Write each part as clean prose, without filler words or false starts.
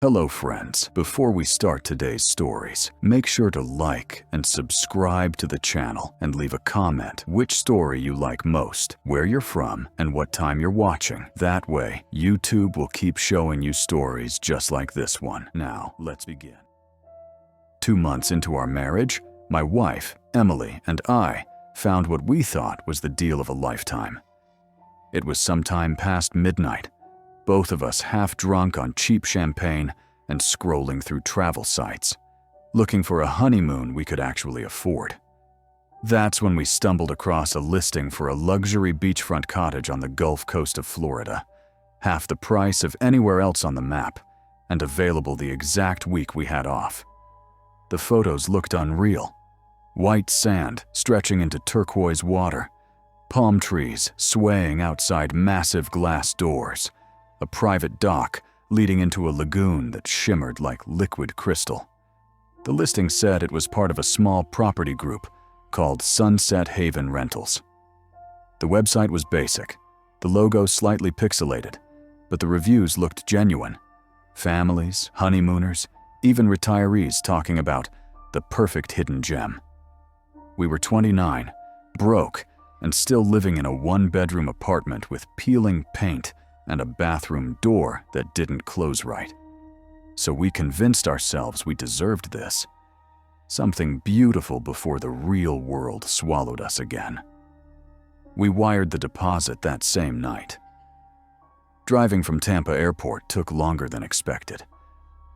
Hello friends, before we start today's stories, make sure to like and subscribe to the channel and leave a comment which story you like most, where you're from, and what time you're watching. That way, YouTube will keep showing you stories just like this one. Now, let's begin. 2 months into our marriage, my wife, Emily, and I found what we thought was the deal of a lifetime. It was sometime past midnight, both of us half drunk on cheap champagne and scrolling through travel sites, looking for a honeymoon we could actually afford. That's when we stumbled across a listing for a luxury beachfront cottage on the Gulf Coast of Florida, half the price of anywhere else on the map, and available the exact week we had off. The photos looked unreal. White sand stretching into turquoise water, palm trees swaying outside massive glass doors, a private dock leading into a lagoon that shimmered like liquid crystal. The listing said it was part of a small property group called Sunset Haven Rentals. The website was basic, the logo slightly pixelated, but the reviews looked genuine. Families, honeymooners, even retirees talking about the perfect hidden gem. We were 29, broke, and still living in a one-bedroom apartment with peeling paint and a bathroom door that didn't close right. So we convinced ourselves we deserved this. Something beautiful before the real world swallowed us again. We wired the deposit that same night. Driving from Tampa Airport took longer than expected.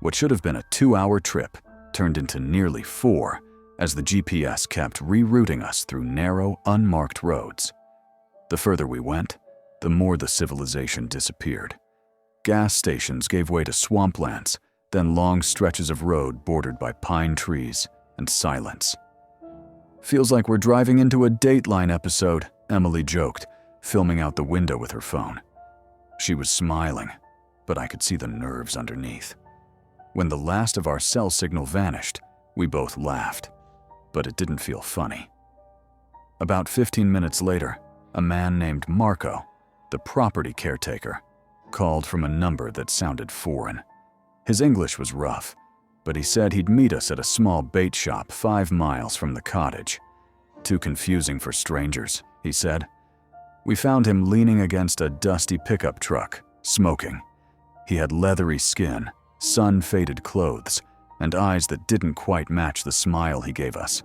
What should have been a 2-hour trip turned into nearly 4 as the GPS kept rerouting us through narrow, unmarked roads. The further we went, the more the civilization disappeared. Gas stations gave way to swamplands, then long stretches of road bordered by pine trees and silence. "Feels like we're driving into a Dateline episode," Emily joked, filming out the window with her phone. She was smiling, but I could see the nerves underneath. When the last of our cell signal vanished, we both laughed, but it didn't feel funny. About 15 minutes later, a man named Marco, the property caretaker, called from a number that sounded foreign. His English was rough, but he said he'd meet us at a small bait shop 5 miles from the cottage. "Too confusing for strangers," he said. We found him leaning against a dusty pickup truck, smoking. He had leathery skin, sun-faded clothes, and eyes that didn't quite match the smile he gave us.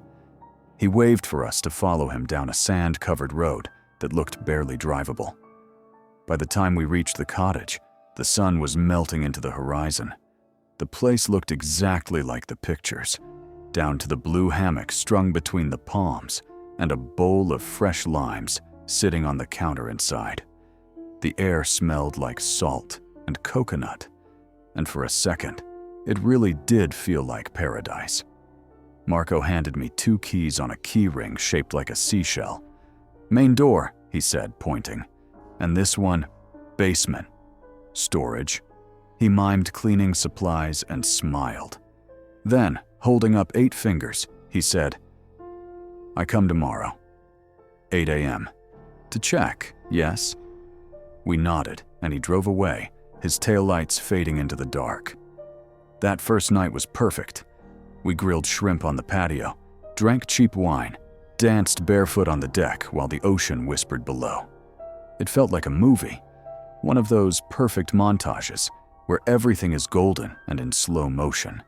He waved for us to follow him down a sand-covered road that looked barely drivable. By the time we reached the cottage, the sun was melting into the horizon. The place looked exactly like the pictures, down to the blue hammock strung between the palms and a bowl of fresh limes sitting on the counter inside. The air smelled like salt and coconut, and for a second, it really did feel like paradise. Marco handed me 2 keys on a key ring shaped like a seashell. "Main door," he said, pointing. "And this one, basement. Storage." He mimed cleaning supplies and smiled. Then, holding up 8 fingers, he said, "I come tomorrow. 8 a.m. To check, yes?" We nodded, and he drove away, his taillights fading into the dark. That first night was perfect. We grilled shrimp on the patio, drank cheap wine, danced barefoot on the deck while the ocean whispered below. It felt like a movie, one of those perfect montages where everything is golden and in slow motion.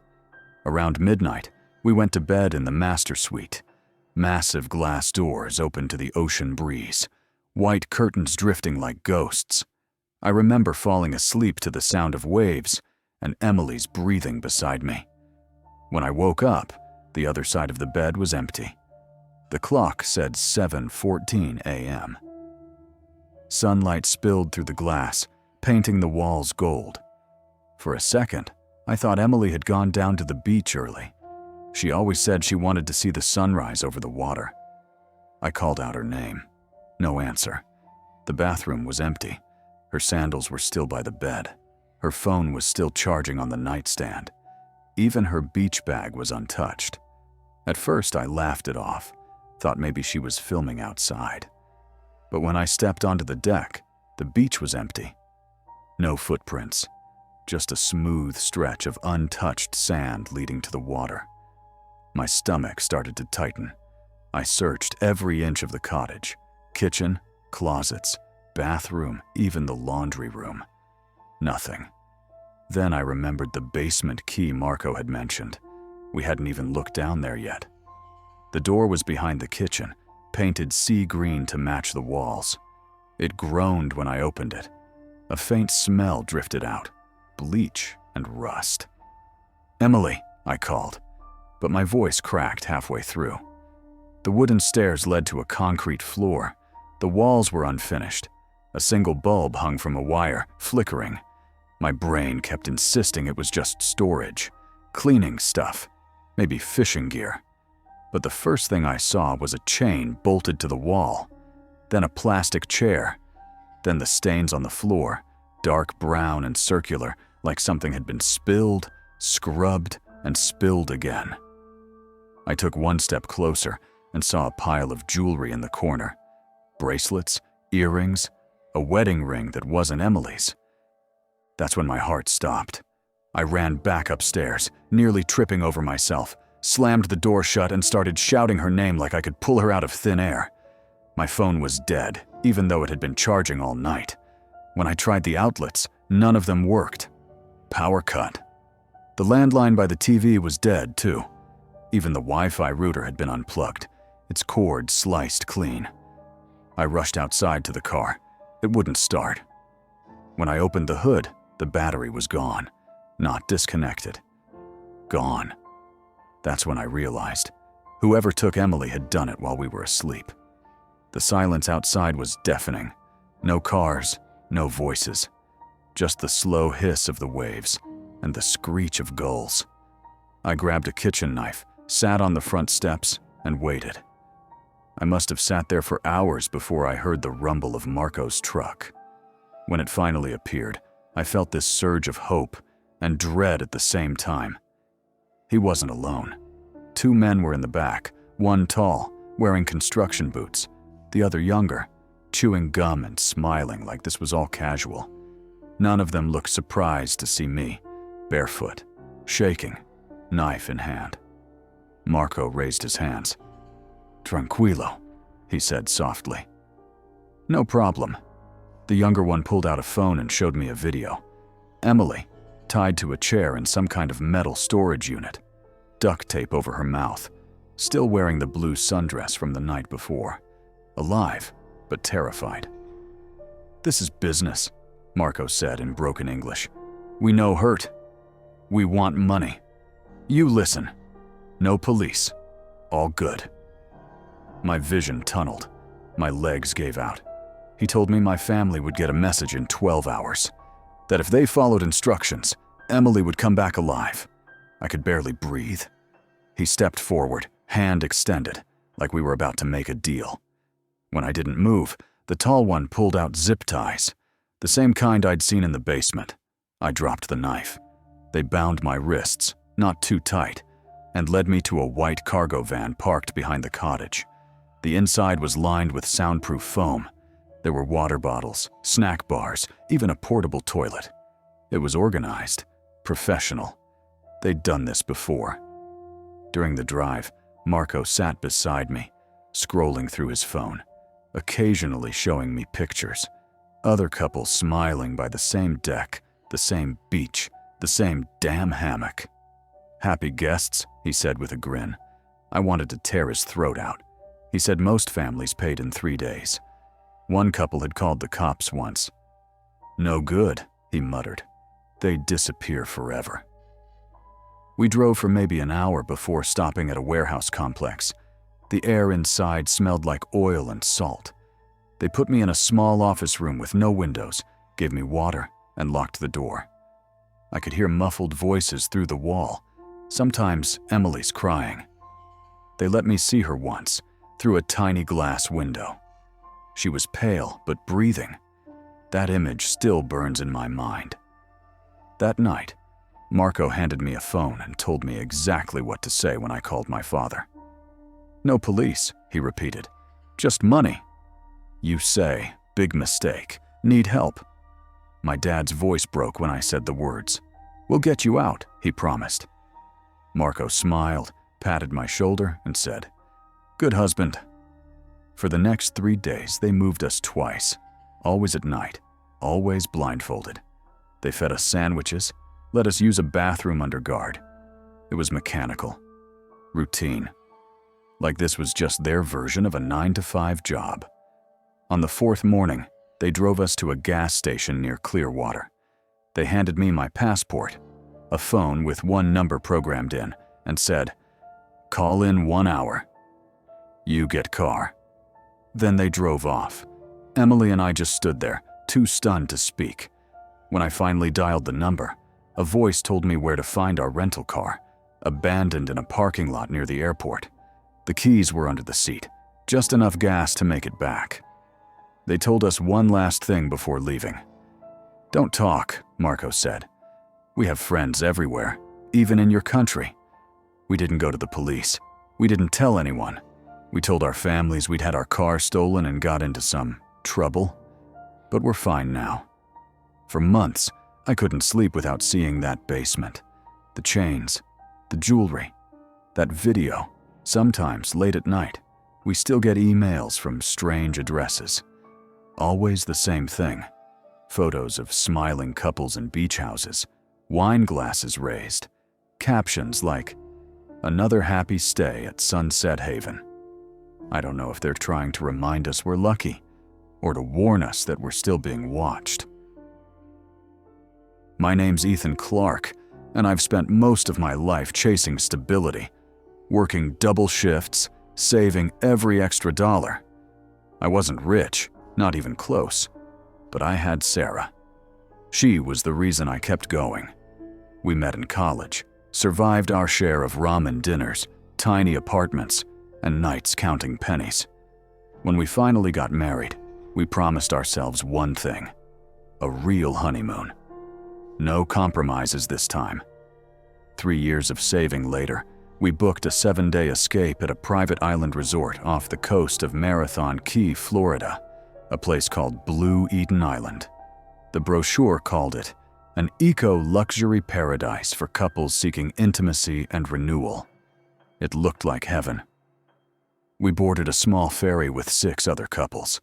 Around midnight, we went to bed in the master suite. Massive glass doors open to the ocean breeze, white curtains drifting like ghosts. I remember falling asleep to the sound of waves and Emily's breathing beside me. When I woke up, the other side of the bed was empty. The clock said 7:14 a.m. Sunlight spilled through the glass, painting the walls gold. For a second, I thought Emily had gone down to the beach early. She always said she wanted to see the sunrise over the water. I called out her name. No answer. The bathroom was empty. Her sandals were still by the bed. Her phone was still charging on the nightstand. Even her beach bag was untouched. At first, I laughed it off, thought maybe she was filming outside. But when I stepped onto the deck, the beach was empty. No footprints, just a smooth stretch of untouched sand leading to the water. My stomach started to tighten. I searched every inch of the cottage: kitchen, closets, bathroom, even the laundry room. Nothing. Then I remembered the basement key Marco had mentioned. We hadn't even looked down there yet. The door was behind the kitchen, painted sea green to match the walls. It groaned when I opened it. A faint smell drifted out: bleach and rust. "Emily," I called, but my voice cracked halfway through. The wooden stairs led to a concrete floor. The walls were unfinished. A single bulb hung from a wire, flickering. My brain kept insisting it was just storage, cleaning stuff, maybe fishing gear. But the first thing I saw was a chain bolted to the wall, then a plastic chair, then the stains on the floor, dark brown and circular, like something had been spilled, scrubbed, and spilled again. I took one step closer and saw a pile of jewelry in the corner: bracelets, earrings, a wedding ring that wasn't Emily's. That's when my heart stopped. I ran back upstairs, nearly tripping over myself, slammed the door shut and started shouting her name like I could pull her out of thin air. My phone was dead, even though it had been charging all night. When I tried the outlets, none of them worked. Power cut. The landline by the TV was dead, too. Even the Wi-Fi router had been unplugged, its cord sliced clean. I rushed outside to the car. It wouldn't start. When I opened the hood, the battery was gone, not disconnected. Gone. That's when I realized whoever took Emily had done it while we were asleep. The silence outside was deafening. No cars, no voices. Just the slow hiss of the waves and the screech of gulls. I grabbed a kitchen knife, sat on the front steps, and waited. I must have sat there for hours before I heard the rumble of Marco's truck. When it finally appeared, I felt this surge of hope and dread at the same time. He wasn't alone. 2 men were in the back, one tall, wearing construction boots, the other younger, chewing gum and smiling like this was all casual. None of them looked surprised to see me, barefoot, shaking, knife in hand. Marco raised his hands. "Tranquilo," he said softly. "No problem." The younger one pulled out a phone and showed me a video. Emily, tied to a chair in some kind of metal storage unit, duct tape over her mouth, still wearing the blue sundress from the night before, alive but terrified. "This is business," Marco said in broken English. "We no hurt. We want money. You listen. No police. All good." My vision tunneled. My legs gave out. He told me my family would get a message in 12 hours. That if they followed instructions, Emily would come back alive. I could barely breathe. He stepped forward, hand extended, like we were about to make a deal. When I didn't move, the tall one pulled out zip ties, the same kind I'd seen in the basement. I dropped the knife. They bound my wrists, not too tight, and led me to a white cargo van parked behind the cottage. The inside was lined with soundproof foam. There were water bottles, snack bars, even a portable toilet. It was organized, professional. They'd done this before. During the drive, Marco sat beside me, scrolling through his phone, occasionally showing me pictures. Other couples smiling by the same deck, the same beach, the same damn hammock. "Happy guests," he said with a grin. I wanted to tear his throat out. He said most families paid in 3 days. One couple had called the cops once. "No good," he muttered. "They'd disappear forever." We drove for maybe an hour before stopping at a warehouse complex. The air inside smelled like oil and salt. They put me in a small office room with no windows, gave me water, and locked the door. I could hear muffled voices through the wall, sometimes Emily's crying. They let me see her once, through a tiny glass window. She was pale but breathing. That image still burns in my mind. That night, Marco handed me a phone and told me exactly what to say when I called my father. "No police," he repeated. "Just money." "You say, big mistake. Need help." My dad's voice broke when I said the words. "We'll get you out," he promised. Marco smiled, patted my shoulder, and said, "Good husband." For the next 3 days, they moved us twice, always at night, always blindfolded. They fed us sandwiches, let us use a bathroom under guard. It was mechanical, routine, like this was just their version of a 9-to-5 job. On the 4th morning, they drove us to a gas station near Clearwater. They handed me my passport, a phone with one number programmed in, and said, "Call in 1 hour. You get car." Then they drove off. Emily and I just stood there, too stunned to speak. When I finally dialed the number, a voice told me where to find our rental car, abandoned in a parking lot near the airport. The keys were under the seat, just enough gas to make it back. They told us one last thing before leaving. "Don't talk," Marco said. "We have friends everywhere, even in your country." We didn't go to the police. We didn't tell anyone. We told our families we'd had our car stolen and got into some trouble. But we're fine now. For months, I couldn't sleep without seeing that basement. The chains, the jewelry, that video. Sometimes, late at night, we still get emails from strange addresses. Always the same thing. Photos of smiling couples in beach houses, wine glasses raised, captions like, "Another happy stay at Sunset Haven." I don't know if they're trying to remind us we're lucky, or to warn us that we're still being watched. My name's Ethan Clark, and I've spent most of my life chasing stability, working double shifts, saving every extra dollar. I wasn't rich, not even close, but I had Sarah. She was the reason I kept going. We met in college, survived our share of ramen dinners, tiny apartments, and nights counting pennies. When we finally got married, we promised ourselves one thing: a real honeymoon. No compromises this time. 3 years of saving later, we booked a 7-day escape at a private island resort off the coast of Marathon Key, Florida, a place called Blue Eden Island. The brochure called it an eco-luxury paradise for couples seeking intimacy and renewal. It looked like heaven. We boarded a small ferry with 6 other couples.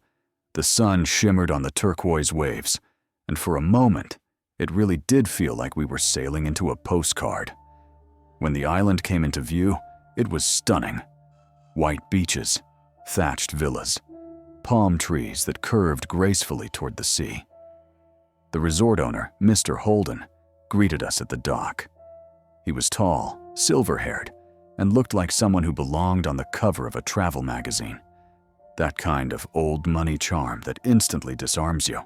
The sun shimmered on the turquoise waves, and for a moment, it really did feel like we were sailing into a postcard. When the island came into view, it was stunning. White beaches, thatched villas, palm trees that curved gracefully toward the sea. The resort owner, Mr. Holden, greeted us at the dock. He was tall, silver-haired, and looked like someone who belonged on the cover of a travel magazine. That kind of old money charm that instantly disarms you.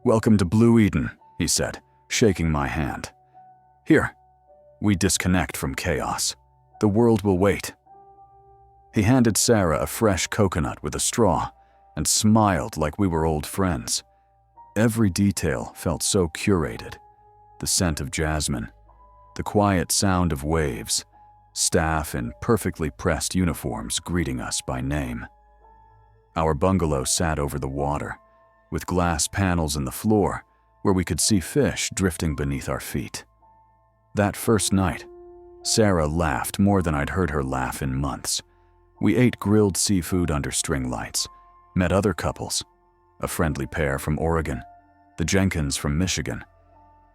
"Welcome to Blue Eden," he said, shaking my hand. "Here, we disconnect from chaos. The world will wait." He handed Sarah a fresh coconut with a straw and smiled like we were old friends. Every detail felt so curated. The scent of jasmine, the quiet sound of waves, staff in perfectly pressed uniforms greeting us by name. Our bungalow sat over the water, with glass panels in the floor where we could see fish drifting beneath our feet. That first night, Sarah laughed more than I'd heard her laugh in months. We ate grilled seafood under string lights, met other couples, a friendly pair from Oregon, the Jenkins from Michigan,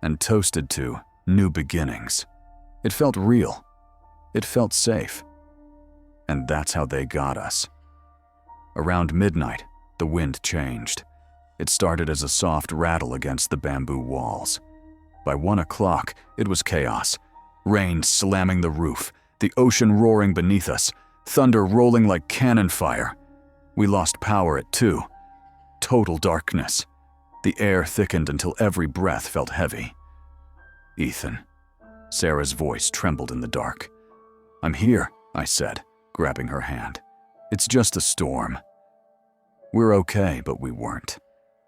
and toasted to new beginnings. It felt real. It felt safe. And that's how they got us. Around midnight, the wind changed. It started as a soft rattle against the bamboo walls. By 1 o'clock, it was chaos. Rain slamming the roof, the ocean roaring beneath us, thunder rolling like cannon fire. We lost power at 2. Total darkness. The air thickened until every breath felt heavy. "Ethan." Sarah's voice trembled in the dark. "I'm here," I said, grabbing her hand. "It's just a storm." We're okay, but we weren't.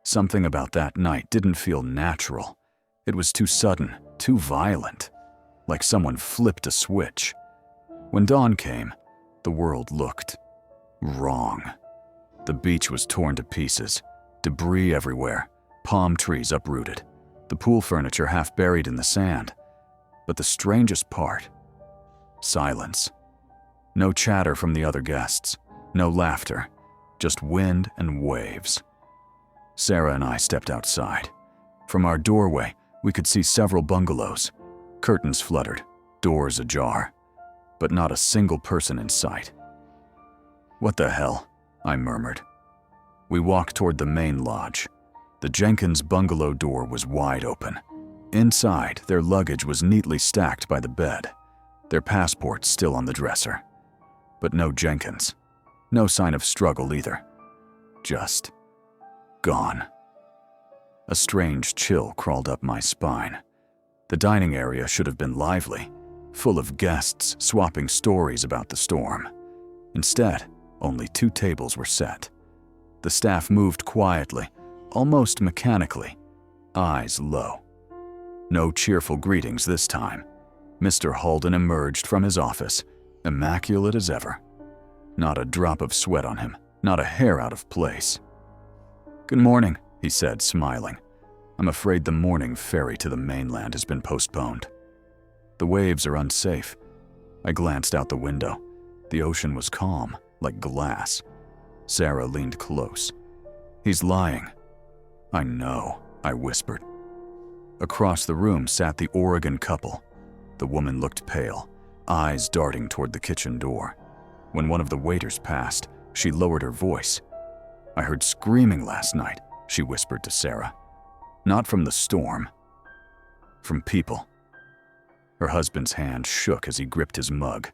Something about that night didn't feel natural. It was too sudden, too violent, like someone flipped a switch. When dawn came, the world looked wrong. The beach was torn to pieces, debris everywhere, palm trees uprooted, the pool furniture half buried in the sand. But the strangest part: silence. No chatter from the other guests, no laughter, just wind and waves. Sarah and I stepped outside. From our doorway, we could see several bungalows. Curtains fluttered, doors ajar, but not a single person in sight. "What the hell?" I murmured. We walked toward the main lodge. The Jenkins bungalow door was wide open. Inside, their luggage was neatly stacked by the bed, their passports still on the dresser. But no Jenkins. No sign of struggle either. Just gone. A strange chill crawled up my spine. The dining area should have been lively, full of guests swapping stories about the storm. Instead, only 2 tables were set. The staff moved quietly, almost mechanically, eyes low. No cheerful greetings this time. Mr. Halden emerged from his office, immaculate as ever. Not a drop of sweat on him, not a hair out of place. "Good morning," he said, smiling. "I'm afraid the morning ferry to the mainland has been postponed. The waves are unsafe." I glanced out the window. The ocean was calm, like glass. Sarah leaned close. "He's lying." "I know," I whispered. Across the room sat the Oregon couple. The woman looked pale, eyes darting toward the kitchen door. When one of the waiters passed, she lowered her voice. "I heard screaming last night," she whispered to Sarah. "Not from the storm. From people." Her husband's hand shook as he gripped his mug.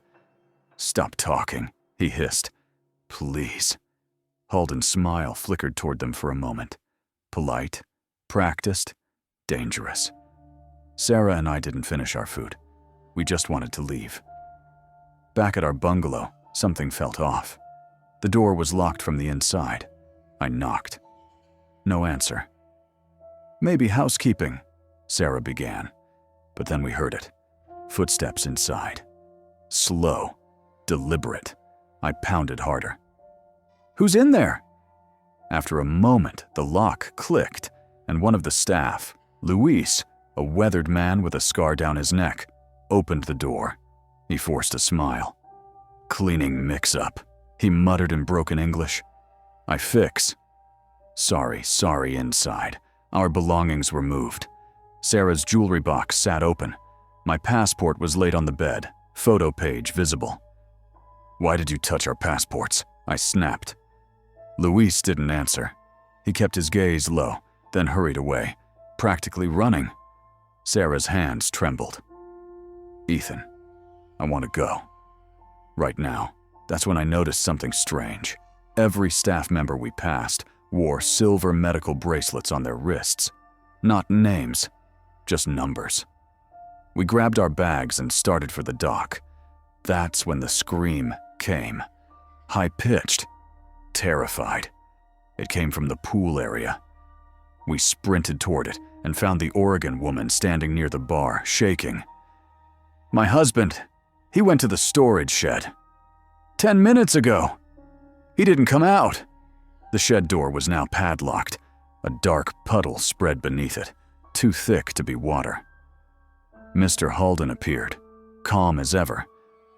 "Stop talking," he hissed. "Please." Halden's smile flickered toward them for a moment. Polite, practiced, dangerous. Sarah and I didn't finish our food. We just wanted to leave. Back at our bungalow, something felt off. The door was locked from the inside. I knocked. No answer. "Maybe housekeeping," Sarah began. But then we heard it. Footsteps inside. Slow, deliberate. I pounded harder. "Who's in there?" After a moment, the lock clicked, and one of the staff, Luis, a weathered man with a scar down his neck, opened the door. He forced a smile. "Cleaning mix-up," he muttered in broken English. "I fix." Sorry, inside. Our belongings were moved. Sarah's jewelry box sat open. My passport was laid on the bed, photo page visible. "Why did you touch our passports?" I snapped. Luis didn't answer. He kept his gaze low, then hurried away, practically running. Sarah's hands trembled. "Ethan, I want to go. Right now." That's when I noticed something strange. Every staff member we passed wore silver medical bracelets on their wrists. Not names, just numbers. We grabbed our bags and started for the dock. That's when the scream came. High-pitched, terrified. It came from the pool area. We sprinted toward it and found the Oregon woman standing near the bar, shaking. "My husband, he went to the storage shed. 10 minutes ago. He didn't come out." The shed door was now padlocked. A dark puddle spread beneath it, too thick to be water. Mr. Halden appeared, calm as ever,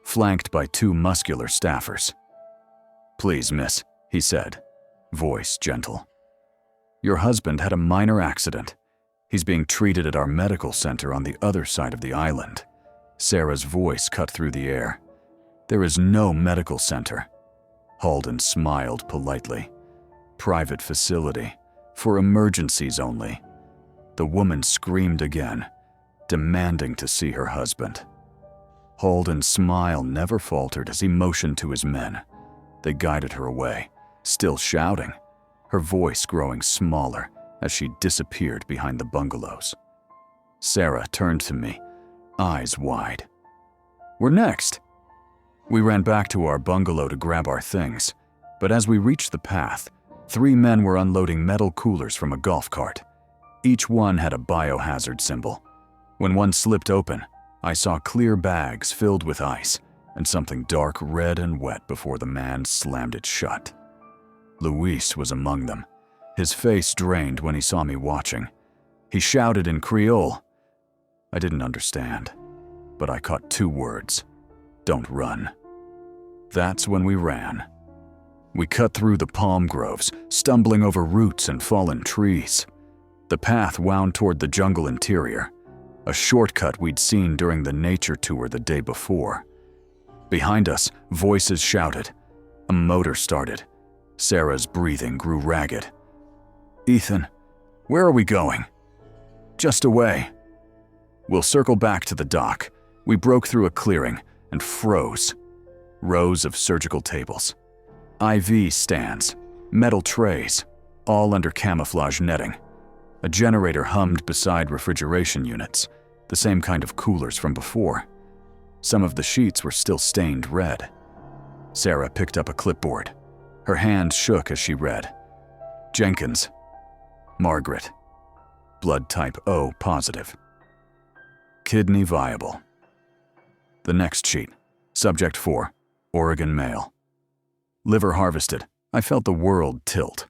flanked by 2 muscular staffers. "Please, miss," he said, voice gentle. "Your husband had a minor accident. He's being treated at our medical center on the other side of the island." Sarah's voice cut through the air. "There is no medical center." Halden smiled politely. "Private facility, for emergencies only." The woman screamed again, demanding to see her husband. Halden's smile never faltered as he motioned to his men. They guided her away, still shouting, her voice growing smaller as she disappeared behind the bungalows. Sarah turned to me, eyes wide. "We're next." We ran back to our bungalow to grab our things, but as we reached the path, 3 men were unloading metal coolers from a golf cart. Each one had a biohazard symbol. When one slipped open, I saw clear bags filled with ice and something dark red and wet before the man slammed it shut. Luis was among them, His face drained when he saw me watching. He shouted in Creole. I didn't understand, but I caught 2 words. Don't run. That's when we ran. We cut through the palm groves, stumbling over roots and fallen trees. The path wound toward the jungle interior, a shortcut we'd seen during the nature tour the day before. Behind us, voices shouted. A motor started. Sarah's breathing grew ragged. Ethan, where are we going? Just away. We'll circle back to the dock. We broke through a clearing and froze. Rows of surgical tables. IV stands, metal trays, all under camouflage netting. A generator hummed beside refrigeration units, the same kind of coolers from before. Some of the sheets were still stained red. Sarah picked up a clipboard. Her hand shook as she read. Jenkins. Margaret. Blood type O positive. Kidney viable. The next sheet. Subject 4. Oregon male. Liver harvested. I felt the world tilt.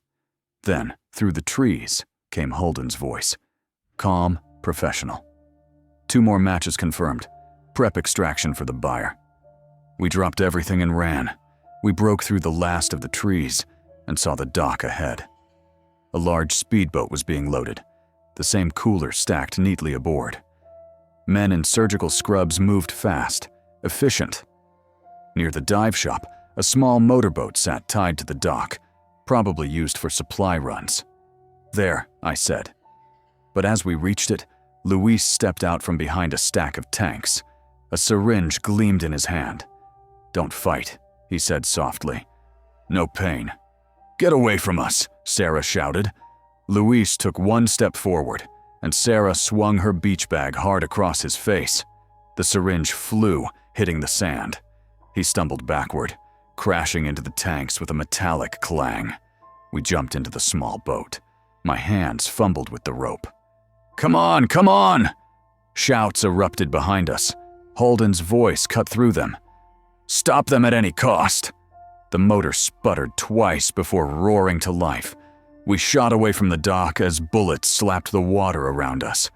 Then, through the trees, came Holden's voice. Calm, professional. 2 more matches confirmed. Prep extraction for the buyer. We dropped everything and ran. We broke through the last of the trees and saw the dock ahead. A large speedboat was being loaded, the same cooler stacked neatly aboard. Men in surgical scrubs moved fast, efficient. Near the dive shop, a small motorboat sat tied to the dock, probably used for supply runs. There, I said. But as we reached it, Luis stepped out from behind a stack of tanks. A syringe gleamed in his hand. Don't fight, he said softly. No pain. Get away from us, Sarah shouted. Luis took 1 step forward, and Sarah swung her beach bag hard across his face. The syringe flew, hitting the sand. He stumbled backward, crashing into the tanks with a metallic clang. We jumped into the small boat. My hands fumbled with the rope. Come on, come on! Shouts erupted behind us. Holden's voice cut through them. Stop them at any cost! The motor sputtered twice before roaring to life. We shot away from the dock as bullets slapped the water around us.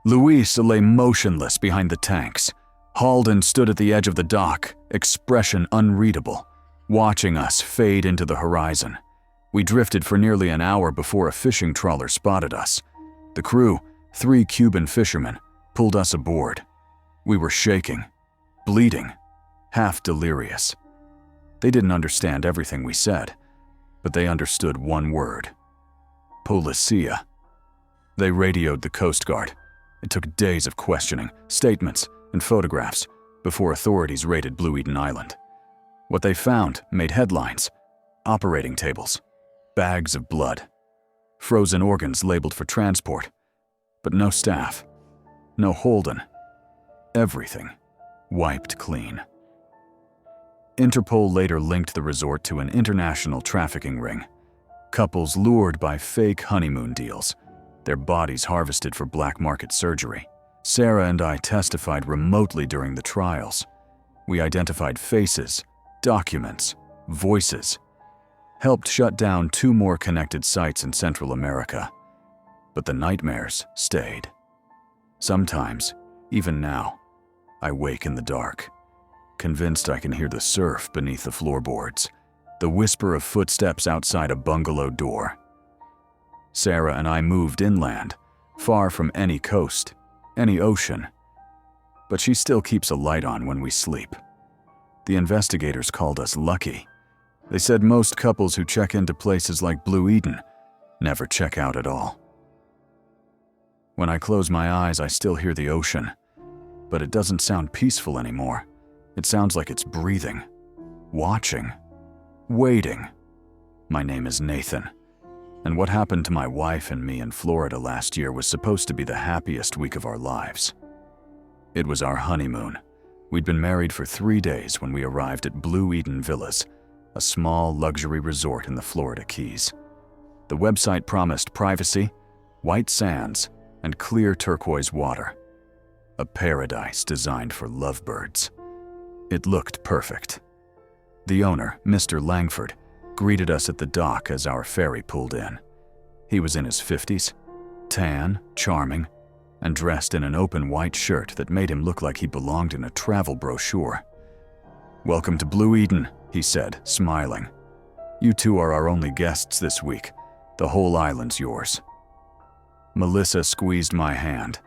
Luis lay motionless behind the tanks. Holden stood at the edge of the dock, expression unreadable, watching us fade into the horizon. We drifted for nearly an hour before a fishing trawler spotted us. The crew, 3 Cuban fishermen, pulled us aboard. We were shaking, bleeding, half delirious. They didn't understand everything we said, but they understood 1 word. Policia. They radioed the Coast Guard. It took days of questioning, statements, and photographs before authorities raided Blue Eden Island. What they found made headlines. Operating tables, bags of blood, frozen organs labeled for transport, but no staff, no Holden. Everything wiped clean. Interpol later linked the resort to an international trafficking ring. Couples lured by fake honeymoon deals, their bodies harvested for black market surgery. Sarah and I testified remotely during the trials. We identified faces, documents, voices, helped shut down 2 more connected sites in Central America. But the nightmares stayed. Sometimes, even now, I wake in the dark, convinced I can hear the surf beneath the floorboards, the whisper of footsteps outside a bungalow door. Sarah and I moved inland, far from any coast, any ocean. But she still keeps a light on when we sleep. The investigators called us lucky. They said most couples who check into places like Blue Eden never check out at all. When I close my eyes, I still hear the ocean, but it doesn't sound peaceful anymore. It sounds like it's breathing, watching, waiting. My name is Nathan, and what happened to my wife and me in Florida last year was supposed to be the happiest week of our lives. It was our honeymoon. We'd been married for 3 days when we arrived at Blue Eden Villas, a small luxury resort in the Florida Keys. The website promised privacy, white sands, and clear turquoise water. A paradise designed for lovebirds. It looked perfect. The owner, Mr. Langford, greeted us at the dock as our ferry pulled in. He was in his 50s, tan, charming, and dressed in an open white shirt that made him look like he belonged in a travel brochure. "Welcome to Blue Eden," he said, smiling. "You two are our only guests this week. The whole island's yours." Melissa squeezed my hand.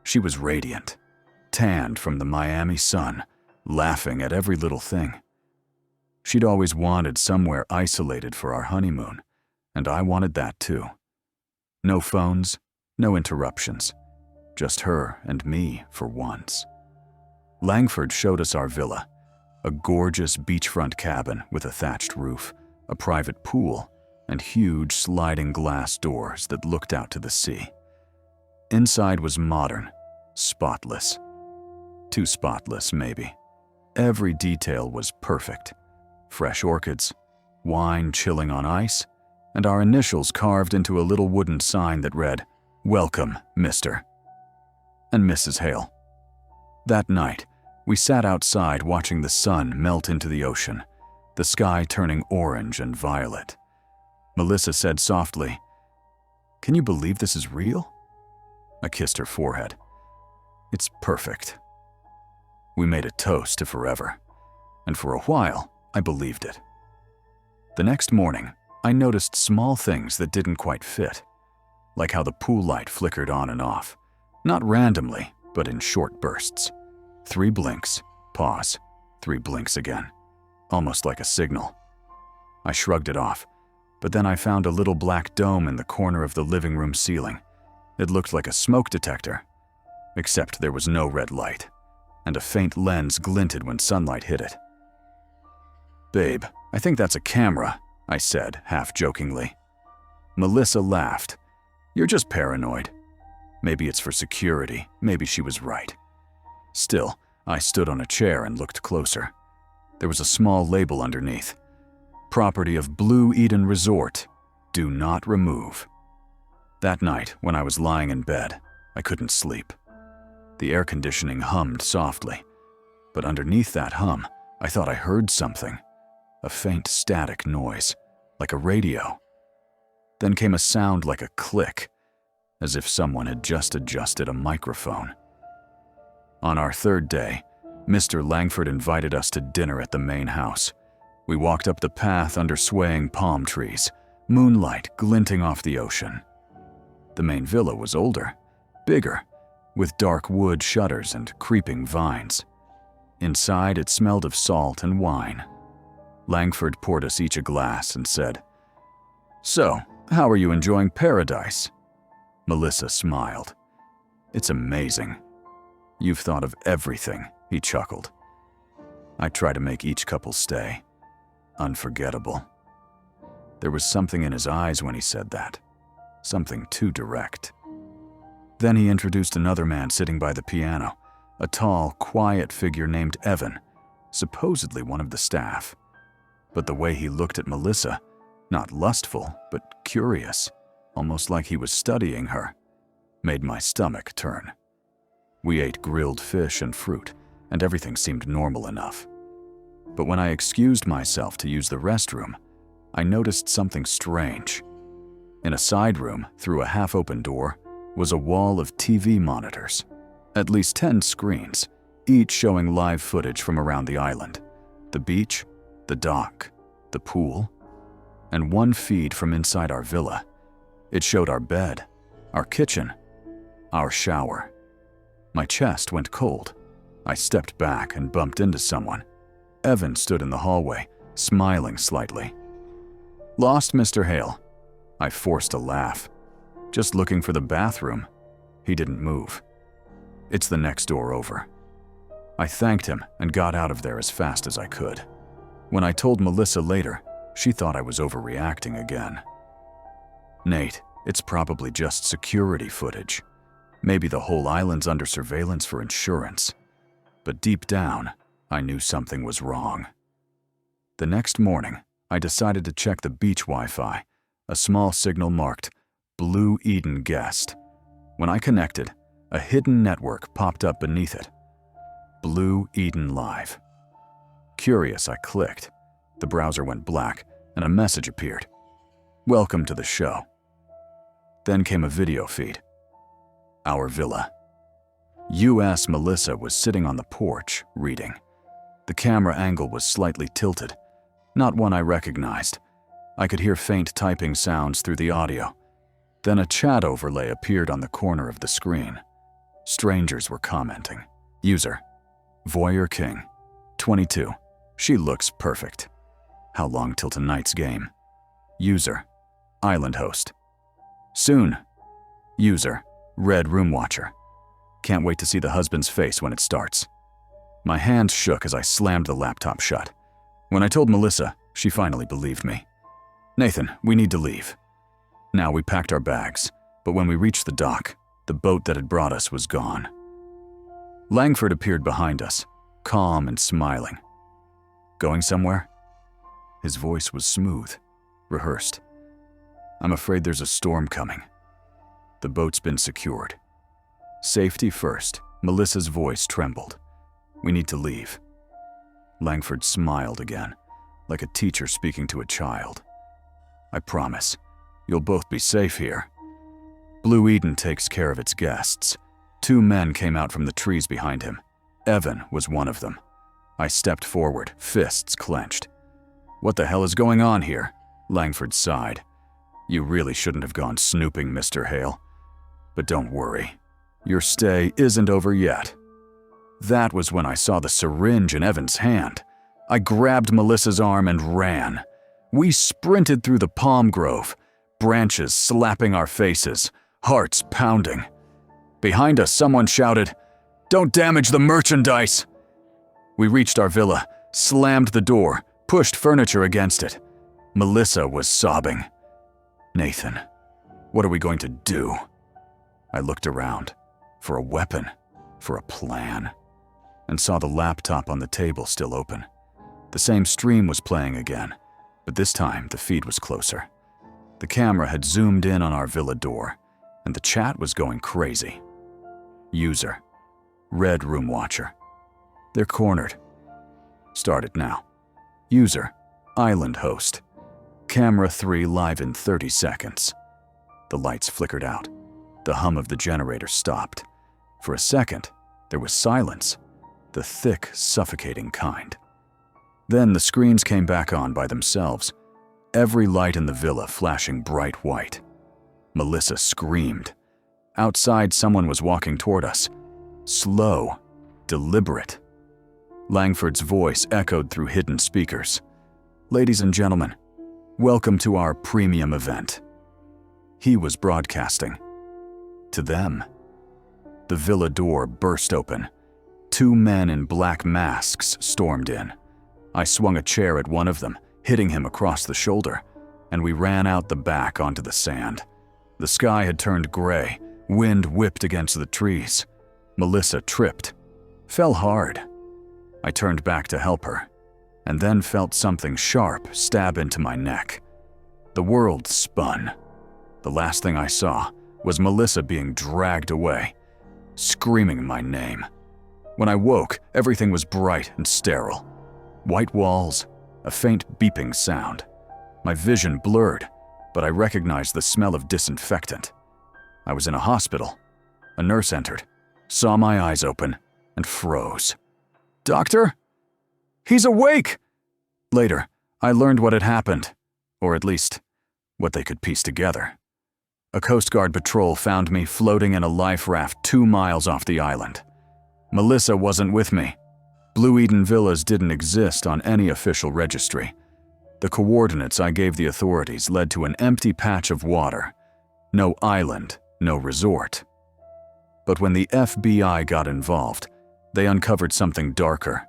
She was radiant, tanned from the Miami sun, laughing at every little thing. She'd always wanted somewhere isolated for our honeymoon, and I wanted that too. No phones, no interruptions, just her and me for once. Langford showed us our villa, a gorgeous beachfront cabin with a thatched roof, a private pool, and huge sliding glass doors that looked out to the sea. Inside was modern, spotless. Too spotless, maybe. Every detail was perfect. Fresh orchids, wine chilling on ice, and our initials carved into a little wooden sign that read, "Welcome, Mr. and Mrs. Hale." That night, we sat outside watching the sun melt into the ocean, the sky turning orange and violet. Melissa said softly, "Can you believe this is real?" I kissed her forehead. "It's perfect." We made a toast to forever, and for a while, I believed it. The next morning, I noticed small things that didn't quite fit, like how the pool light flickered on and off, not randomly, but in short bursts. 3 blinks, pause, 3 blinks again, almost like a signal. I shrugged it off, but then I found a little black dome in the corner of the living room ceiling. It looked like a smoke detector, except there was no red light, and a faint lens glinted when sunlight hit it. "Babe, I think that's a camera," I said, half-jokingly. Melissa laughed. "You're just paranoid. Maybe it's for security, maybe she was right." Still, I stood on a chair and looked closer. There was a small label underneath. "Property of Blue Eden Resort. Do not remove." That night, when I was lying in bed, I couldn't sleep. The air conditioning hummed softly, but underneath that hum, I thought I heard something. A faint static noise, like a radio. Then came a sound like a click, as if someone had just adjusted a microphone. On our 3rd day, Mr. Langford invited us to dinner at the main house. We walked up the path under swaying palm trees, moonlight glinting off the ocean. The main villa was older, bigger, with dark wood shutters and creeping vines. Inside, it smelled of salt and wine. Langford poured us each a glass and said, "So, how are you enjoying paradise?" Melissa smiled. "It's amazing." "You've thought of everything," he chuckled. I try to make each couple stay. Unforgettable. There was something in his eyes when he said that. Something too direct. Then he introduced another man sitting by the piano, a tall, quiet figure named Evan, supposedly one of the staff. But the way he looked at Melissa, not lustful, but curious, almost like he was studying her, made my stomach turn. We ate grilled fish and fruit, and everything seemed normal enough. But when I excused myself to use the restroom, I noticed something strange. In a side room, through a half-open door, was a wall of TV monitors. At least 10 screens, each showing live footage from around the island. The beach, the dock, the pool, and one feed from inside our villa. It showed our bed, our kitchen, our shower. My chest went cold. I stepped back and bumped into someone. Evan stood in the hallway, smiling slightly. "Lost, Mr. Hale." I forced a laugh. "Just looking for the bathroom." He didn't move. "It's the next door over." I thanked him and got out of there as fast as I could. When I told Melissa later, she thought I was overreacting again. "Nate, it's probably just security footage. Maybe the whole island's under surveillance for insurance." But deep down, I knew something was wrong. The next morning, I decided to check the beach Wi-Fi, a small signal marked Blue Eden Guest. When I connected, a hidden network popped up beneath it. Blue Eden Live. Curious, I clicked. The browser went black, and a message appeared. "Welcome to the show." Then came a video feed. Our villa. U.S. Melissa was sitting on the porch, reading. The camera angle was slightly tilted, not one I recognized. I could hear faint typing sounds through the audio. Then a chat overlay appeared on the corner of the screen. Strangers were commenting. User: Voyeur King, 22. She looks perfect. How long till tonight's game? User: Island Host. Soon. User: Red Room Watcher. Can't wait to see the husband's face when it starts. My hands shook as I slammed the laptop shut. When I told Melissa, she finally believed me. Nathan, we need to leave. Now we packed our bags, but when we reached the dock, the boat that had brought us was gone. Langford appeared behind us, calm and smiling. Going somewhere? His voice was smooth, rehearsed. I'm afraid there's a storm coming. The boat's been secured. Safety first. Melissa's voice trembled. We need to leave. Langford smiled again, like a teacher speaking to a child. I promise, you'll both be safe here. Blue Eden takes care of its guests. 2 men came out from the trees behind him. Evan was one of them. I stepped forward, fists clenched. What the hell is going on here? Langford sighed. You really shouldn't have gone snooping, Mr. Hale. But don't worry. Your stay isn't over yet. That was when I saw the syringe in Evan's hand. I grabbed Melissa's arm and ran. We sprinted through the palm grove, branches slapping our faces, hearts pounding. Behind us, someone shouted, "Don't damage the merchandise!" We reached our villa, slammed the door, pushed furniture against it. Melissa was sobbing. Nathan, what are we going to do? I looked around, for a weapon, for a plan, and saw the laptop on the table still open. The same stream was playing again, but this time the feed was closer. The camera had zoomed in on our villa door, and the chat was going crazy. User: Red Room Watcher. They're cornered. Start it now. User: Island Host. Camera 3 live in 30 seconds. The lights flickered out. The hum of the generator stopped. For a second, there was silence, the thick, suffocating kind. Then the screens came back on by themselves, every light in the villa flashing bright white. Melissa screamed. Outside, someone was walking toward us. Slow, deliberate. Langford's voice echoed through hidden speakers. Ladies and gentlemen, welcome to our premium event. He was broadcasting. To them. The villa door burst open. 2 men in black masks stormed in. I swung a chair at one of them, hitting him across the shoulder, and we ran out the back onto the sand. The sky had turned gray, wind whipped against the trees. Melissa tripped, fell hard. I turned back to help her, and then felt something sharp stab into my neck. The world spun. The last thing I saw was Melissa being dragged away, screaming my name. When I woke, everything was bright and sterile. White walls, a faint beeping sound. My vision blurred, but I recognized the smell of disinfectant. I was in a hospital. A nurse entered, saw my eyes open, and froze. Doctor? He's awake! Later, I learned what had happened, or at least, what they could piece together. A Coast Guard patrol found me floating in a life raft 2 miles off the island. Melissa wasn't with me. Blue Eden Villas didn't exist on any official registry. The coordinates I gave the authorities led to an empty patch of water. No island, no resort. But when the FBI got involved, they uncovered something darker.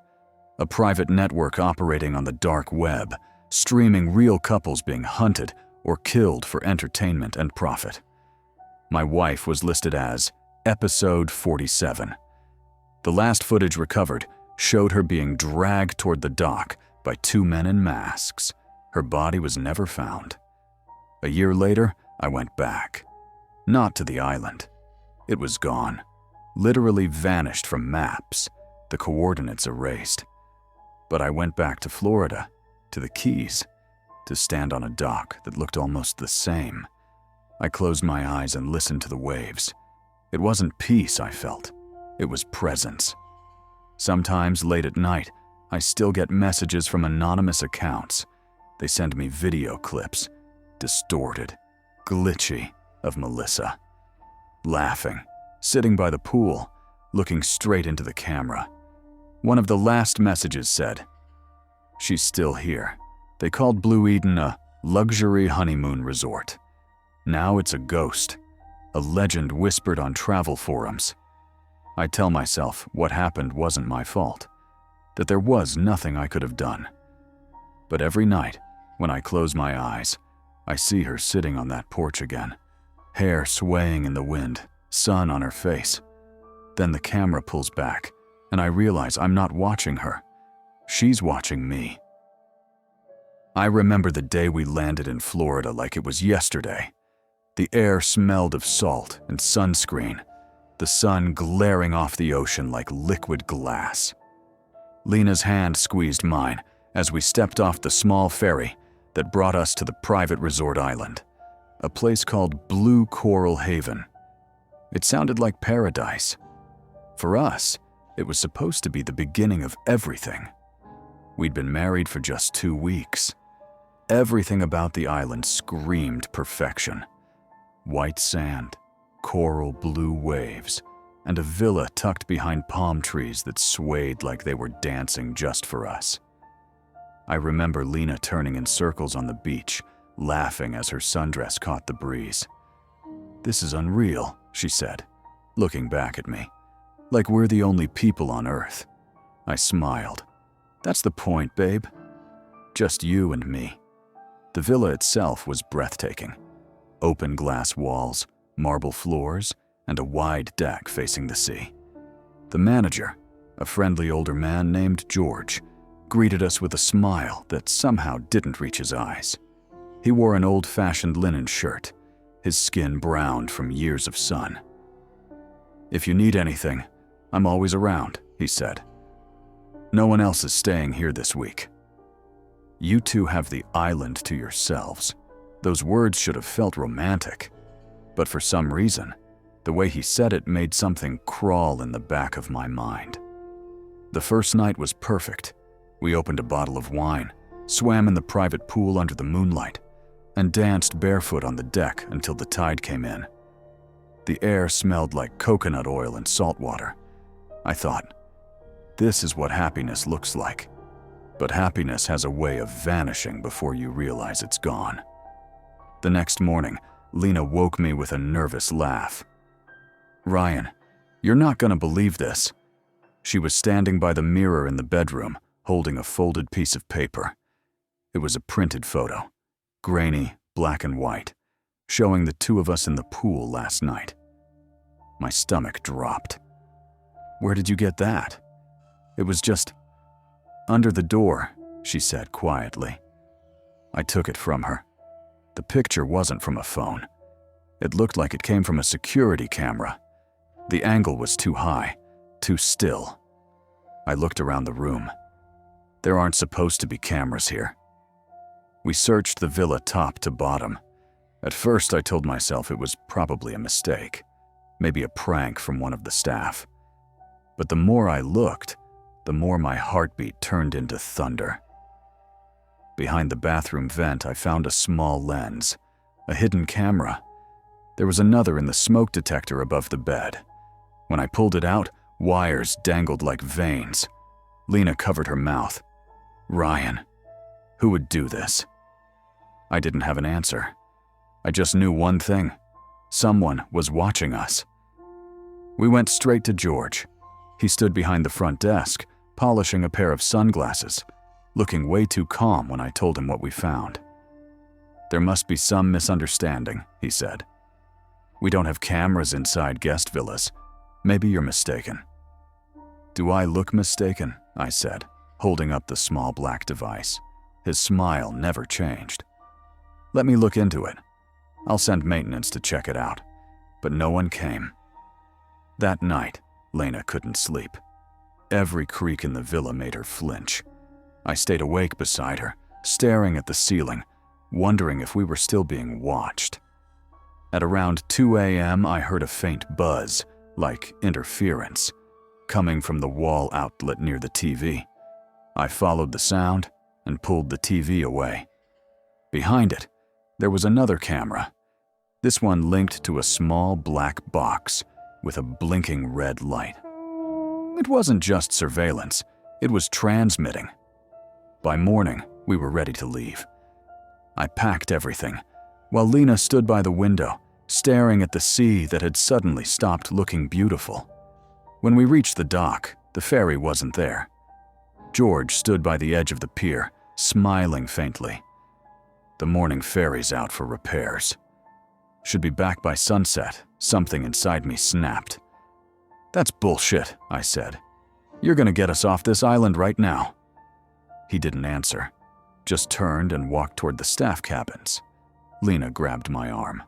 A private network operating on the dark web, streaming real couples being hunted or killed for entertainment and profit. My wife was listed as Episode 47. The last footage recovered showed her being dragged toward the dock by 2 men in masks. Her body was never found. A year later, I went back. Not to the island. It was gone. Literally vanished from maps, the coordinates erased. But I went back to Florida, to the Keys, to stand on a dock that looked almost the same. I closed my eyes and listened to the waves. It wasn't peace I felt. It was presence. Sometimes late at night, I still get messages from anonymous accounts. They send me video clips, distorted, glitchy, of Melissa. Laughing, sitting by the pool, looking straight into the camera. One of the last messages said, "She's still here. They called Blue Eden a luxury honeymoon resort. Now it's a ghost, a legend whispered on travel forums." I tell myself what happened wasn't my fault, that there was nothing I could have done. But every night, when I close my eyes, I see her sitting on that porch again, hair swaying in the wind, sun on her face. Then the camera pulls back, and I realize I'm not watching her. She's watching me. I remember the day we landed in Florida like it was yesterday. The air smelled of salt and sunscreen, the sun glaring off the ocean like liquid glass. Lena's hand squeezed mine as we stepped off the small ferry that brought us to the private resort island, a place called Blue Coral Haven. It sounded like paradise. For us, it was supposed to be the beginning of everything. We'd been married for just 2 weeks. Everything about the island screamed perfection. White sand, coral blue waves, and a villa tucked behind palm trees that swayed like they were dancing just for us. I remember Lena turning in circles on the beach, laughing as her sundress caught the breeze. "This is unreal," she said, looking back at me, "like we're the only people on Earth." I smiled. "That's the point, babe. Just you and me." The villa itself was breathtaking. Open glass walls, marble floors, and a wide deck facing the sea. The manager, a friendly older man named George, greeted us with a smile that somehow didn't reach his eyes. He wore an old-fashioned linen shirt, his skin browned from years of sun. "If you need anything, I'm always around," he said. "No one else is staying here this week. You two have the island to yourselves." Those words should have felt romantic, but for some reason, the way he said it made something crawl in the back of my mind. The first night was perfect. We opened a bottle of wine, swam in the private pool under the moonlight, and danced barefoot on the deck until the tide came in. The air smelled like coconut oil and salt water. I thought, this is what happiness looks like. But happiness has a way of vanishing before you realize it's gone. The next morning, Lena woke me with a nervous laugh. "Ryan, you're not gonna believe this." She was standing by the mirror in the bedroom, holding a folded piece of paper. It was a printed photo, grainy, black and white, showing the two of us in the pool last night. My stomach dropped. "Where did you get that?" "It was just under the door," she said quietly. I took it from her. The picture wasn't from a phone. It looked like it came from a security camera. The angle was too high, too still. I looked around the room. There aren't supposed to be cameras here. We searched the villa top to bottom. At first, I told myself it was probably a mistake, maybe a prank from one of the staff. But the more I looked, the more my heartbeat turned into thunder. Behind the bathroom vent, I found a small lens, a hidden camera. There was another in the smoke detector above the bed. When I pulled it out, wires dangled like veins. Lena covered her mouth. "Ryan, who would do this?" I didn't have an answer. I just knew one thing. Someone was watching us. We went straight to George. He stood behind the front desk, polishing a pair of sunglasses, looking way too calm when I told him what we found. "There must be some misunderstanding," he said. "We don't have cameras inside guest villas. Maybe you're mistaken." "Do I look mistaken?" I said, holding up the small black device. His smile never changed. "Let me look into it. I'll send maintenance to check it out." But no one came. That night, Lena couldn't sleep. Every creak in the villa made her flinch. I stayed awake beside her, staring at the ceiling, wondering if we were still being watched. At around 2 a.m., I heard a faint buzz, like interference, coming from the wall outlet near the TV. I followed the sound and pulled the TV away. Behind it, there was another camera, this one linked to a small black box with a blinking red light. It wasn't just surveillance, it was transmitting. By morning, we were ready to leave. I packed everything, while Lena stood by the window, staring at the sea that had suddenly stopped looking beautiful. When we reached the dock, the ferry wasn't there. George stood by the edge of the pier, smiling faintly. The morning ferry's out for repairs. Should be back by sunset, something inside me snapped. That's bullshit, I said. You're gonna get us off this island right now. He didn't answer, just turned and walked toward the staff cabins. Lena grabbed my arm.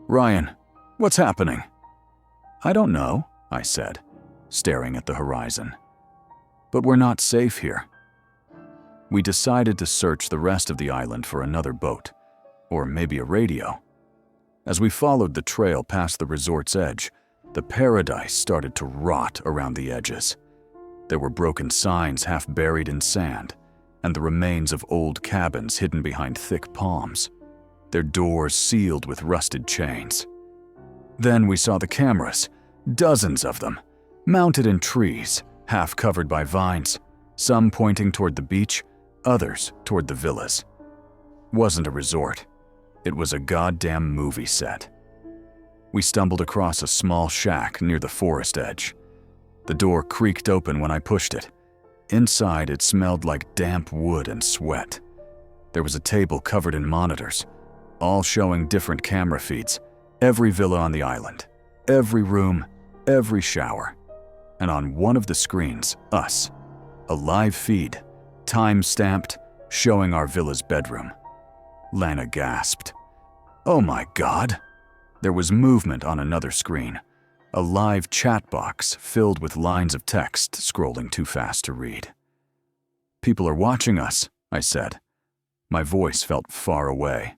Ryan, what's happening? I don't know, I said, staring at the horizon. But we're not safe here. We decided to search the rest of the island for another boat, or maybe a radio. As we followed the trail past the resort's edge, the paradise started to rot around the edges. There were broken signs half buried in sand, and the remains of old cabins hidden behind thick palms, their doors sealed with rusted chains. Then we saw the cameras, dozens of them, mounted in trees, half covered by vines, some pointing toward the beach, others toward the villas. Wasn't a resort. It was a goddamn movie set. We stumbled across a small shack near the forest edge. The door creaked open when I pushed it. Inside, it smelled like damp wood and sweat. There was a table covered in monitors, all showing different camera feeds, every villa on the island, every room, every shower. And on one of the screens, us, a live feed, time-stamped, showing our villa's bedroom. Lana gasped. Oh my God! There was movement on another screen, a live chat box filled with lines of text scrolling too fast to read. People are watching us, I said. My voice felt far away.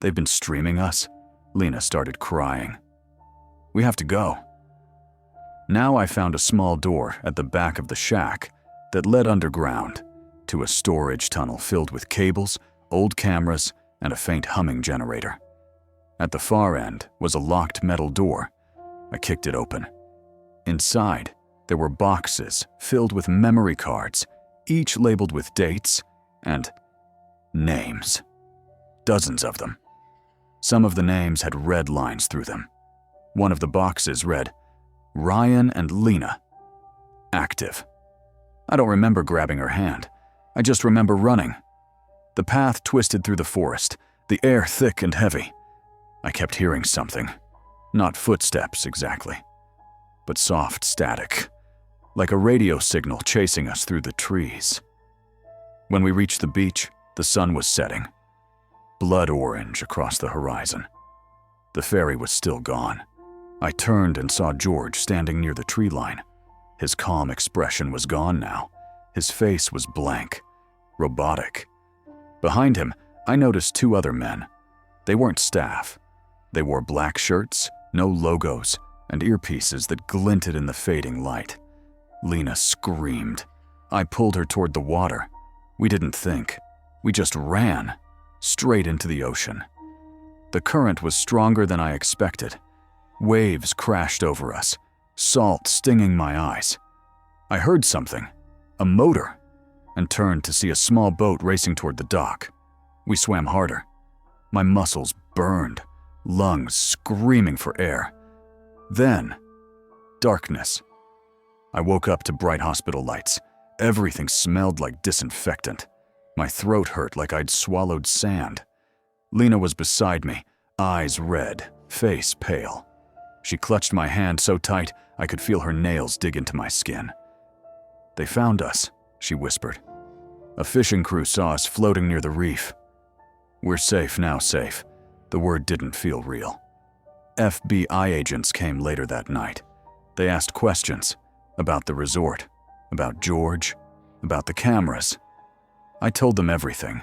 They've been streaming us? Lena started crying. We have to go. Now I found a small door at the back of the shack that led underground to a storage tunnel filled with cables, old cameras, and a faint humming generator. At the far end was a locked metal door. I kicked it open. Inside, there were boxes filled with memory cards, each labeled with dates and names. Dozens of them. Some of the names had red lines through them. One of the boxes read, Ryan and Lena. Active. I don't remember grabbing her hand. I just remember running. The path twisted through the forest, the air thick and heavy. I kept hearing something. Not footsteps exactly, but soft static, like a radio signal chasing us through the trees. When we reached the beach, the sun was setting, blood orange across the horizon. The ferry was still gone. I turned and saw George standing near the tree line. His calm expression was gone now. His face was blank, robotic. Behind him, I noticed two other men. They weren't staff. They wore black shirts, no logos, and earpieces that glinted in the fading light. Lena screamed. I pulled her toward the water. We didn't think. We just ran, straight into the ocean. The current was stronger than I expected. Waves crashed over us, salt stinging my eyes. I heard something, a motor, and turned to see a small boat racing toward the dock. We swam harder. My muscles burned, lungs screaming for air. Then, darkness. I woke up to bright hospital lights. Everything smelled like disinfectant. My throat hurt like I'd swallowed sand. Lena was beside me, eyes red, face pale. She clutched my hand so tight I could feel her nails dig into my skin. They found us, she whispered. A fishing crew saw us floating near the reef. We're safe now, safe. The word didn't feel real. FBI agents came later that night. They asked questions about the resort, about George, about the cameras. I told them everything.